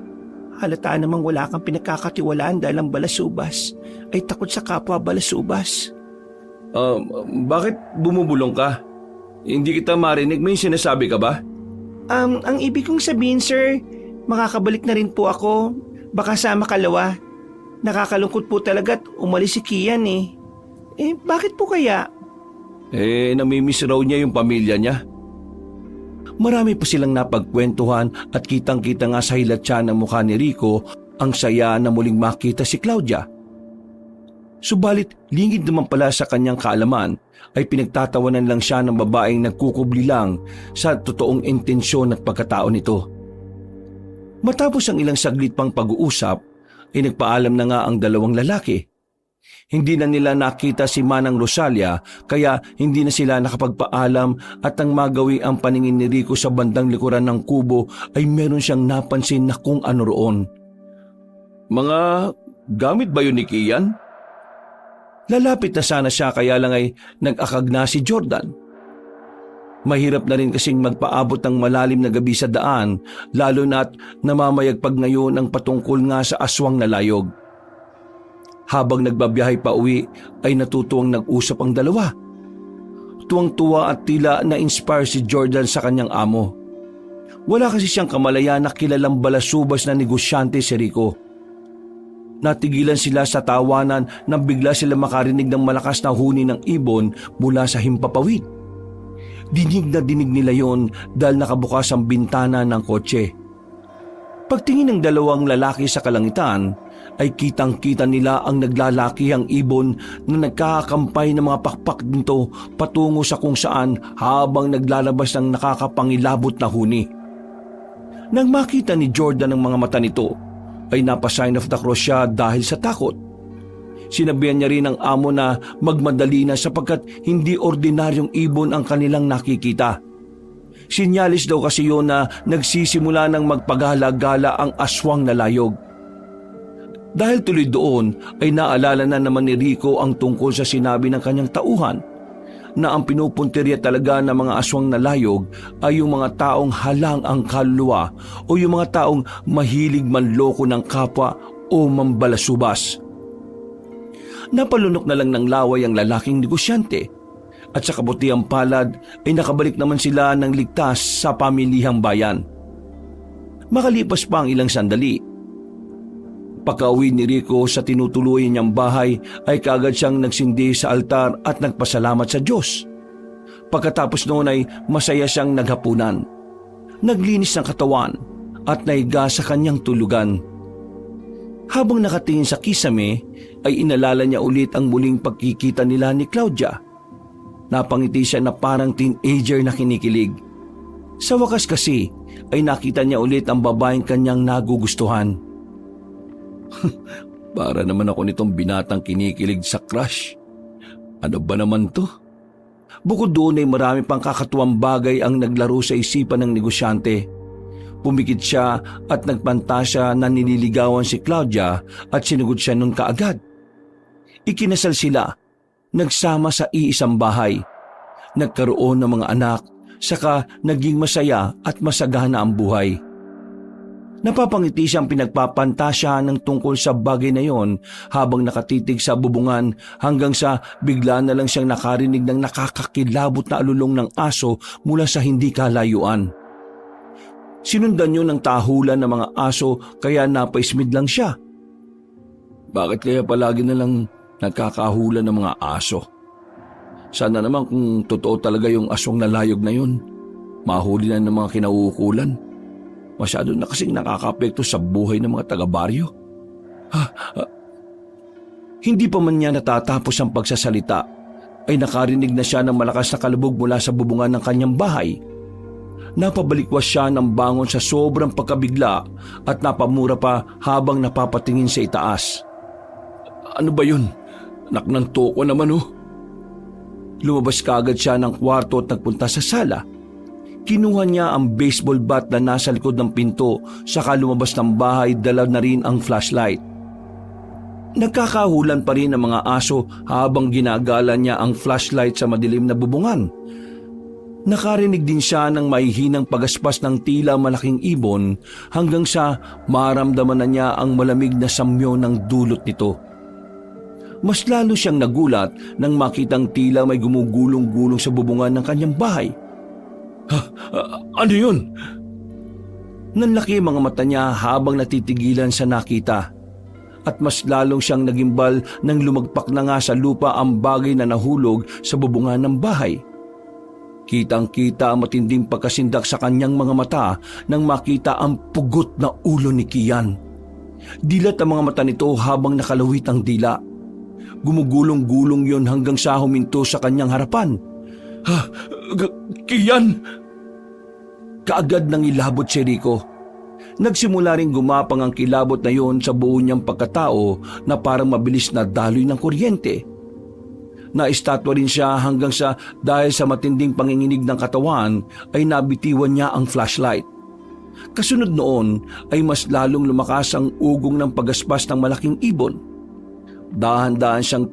Halata namang wala kang pinagkakatiwalaan dahil ang balasubas ay takot sa kapwa balasubas. Bakit bumubulong ka? Hindi kita marinig, may sinasabi ka ba? Ang ibig kong sabihin sir, makakabalik na rin po ako. Baka sa makalawa. Nakakalungkot po talaga at umalis si Kian eh. Bakit po kaya? Namimiss raw niya yung pamilya niya. Marami pa silang napagkwentuhan at kitang-kita nga sa hilatsa ng mukha ni Rico ang saya na muling makita si Claudia. Subalit lingid naman pala sa kanyang kaalaman ay pinagtatawanan lang siya ng babaeng nagkukubli lang sa totoong intensyon at pagkatao nito. Matapos ang ilang saglit pang pag-uusap ay nagpaalam na nga ang dalawang lalaki. Hindi na nila nakita si Manang Rosalia kaya hindi na sila nakapagpaalam at ang magawi ang paningin ni Rico sa bandang likuran ng kubo ay meron siyang napansin na kung ano roon. Mga gamit ba yun ni Kian? Lalapit na sana siya kaya lang ay nag-akag na si Jordan. Mahirap na rin kasing magpaabot ng malalim na gabi sa daan lalo na't namamayagpag ngayon ang patungkol nga sa aswang na layog. Habang nagbabiyahe pa uwi ay natutuwang nag-usap ang dalawa. Tuwang-tuwa at tila na-inspire si Jordan sa kanyang amo. Wala kasi siyang kamalayan na kilalang balasubas na negosyante si Rico. Natigilan sila sa tawanan nang bigla sila makarinig ng malakas na huni ng ibon mula sa himpapawid. Dinig na dinig nila yon dahil nakabukas ang bintana ng kotse. Pagtingin ng dalawang lalaki sa kalangitan, ay kitang-kita nila ang naglalakihang ibon na nagkakampay ng mga pakpak nito patungo sa kung saan habang naglalabas ng nakakapangilabot na huni. Nang makita ni Jordan ang mga mata nito, ay napa-sign of the cross siya dahil sa takot. Sinabihan niya rin ang amo na magmadali na sapagkat hindi ordinaryong ibon ang kanilang nakikita. Sinyalis daw kasi yun na nagsisimula ng magpagala-gala ang aswang na layog. Dahil tuloy doon ay naalala na naman ni Rico ang tungkol sa sinabi ng kanyang tauhan na ang pinupuntirya talaga ng mga aswang na layog ay yung mga taong halang ang kaluluwa o yung mga taong mahilig manloko ng kapwa o mambalasubas. Napalunok na lang ng laway ang lalaking negosyante at sa kabutiang palad ay nakabalik naman sila ng ligtas sa pamilihang bayan. Makalipas pa ang ilang sandali, pagka-uwi ni Rico sa tinutuluyan niyang bahay ay kaagad siyang nagsindi sa altar at nagpasalamat sa Diyos. Pagkatapos noon ay masaya siyang naghapunan. Naglinis ng katawan at naiga sa kanyang tulugan. Habang nakatingin sa kisame ay inalala niya ulit ang muling pagkikita nila ni Claudia. Napangiti siya na parang teenager na kinikilig. Sa wakas kasi ay nakita niya ulit ang babaeng kanyang nagugustuhan. Para naman ako nitong binatang kinikilig sa crush. Ano ba naman to? Bukod doon ay marami pang kakatuwang bagay ang naglaro sa isipan ng negosyante. Pumikit siya at nagpantasya na nililigawan si Claudia at sinugod siya nun kaagad. Ikinasal sila, nagsama sa iisang bahay, nagkaroon ng mga anak, saka naging masaya at masagana ang buhay. Napapangiti siyang pinagpapantasya ng tungkol sa bagay na yon habang nakatitig sa bubungan hanggang sa bigla na lang siyang nakarinig ng nakakakilabot na alulong ng aso mula sa hindi kalayuan. Sinundan yun ng tahulan ng mga aso kaya napaismid lang siya. Bakit kaya palagi na lang nagkakahulan ng mga aso? Sana naman kung totoo talaga yung aswang na layog na yun, mahuli na ng mga kinauukulan. Masyado na kasing nakakapekto sa buhay ng mga taga-baryo. Hindi pa man niya natatapos ang pagsasalita, ay nakarinig na siya ng malakas na kalubog mula sa bubungan ng kanyang bahay. Napabalikwas siya ng bangon sa sobrang pagkabigla at napamura pa habang napapatingin sa itaas. Ano ba yun? Naknanto ko naman oh. Lumabas kaagad siya ng kwarto at nagpunta sa sala. Kinuha niya ang baseball bat na nasa likod ng pinto, saka lumabas ng bahay, dala na rin ang flashlight. Nagkakahulan pa rin ang mga aso habang ginagala niya ang flashlight sa madilim na bubungan. Nakarinig din siya ng mahihinang pagaspas ng tila malaking ibon hanggang sa maramdaman na niya ang malamig na samyo ng dulot nito. Mas lalo siyang nagulat nang makitang tila may gumugulong-gulong sa bubungan ng kanyang bahay. Ano yun? Nanlaki mga mata niya habang natitigilan sa nakita. At mas lalong siyang nagimbal nang lumagpak na nga sa lupa ang bagay na nahulog sa bubungan ng bahay. Kitang-kita ang matinding pagkasindak sa kanyang mga mata nang makita ang pugot na ulo ni Kian. Dilat ang mga mata nito habang nakalawit ang dila. Gumugulong-gulong yon hanggang sa huminto sa kanyang harapan. Kian! Kaagad nang ilabot si Rico. Nagsimula ring gumapang ang kilabot na yon sa buo niyang pagkatao na parang mabilis na daloy ng kuryente. Naistatwa rin siya hanggang sa dahil sa matinding panginginig ng katawan ay nabitiwan niya ang flashlight. Kasunod noon ay mas lalong lumakas ang ugong ng pagaspas ng malaking ibon. Dahan-dahan siyang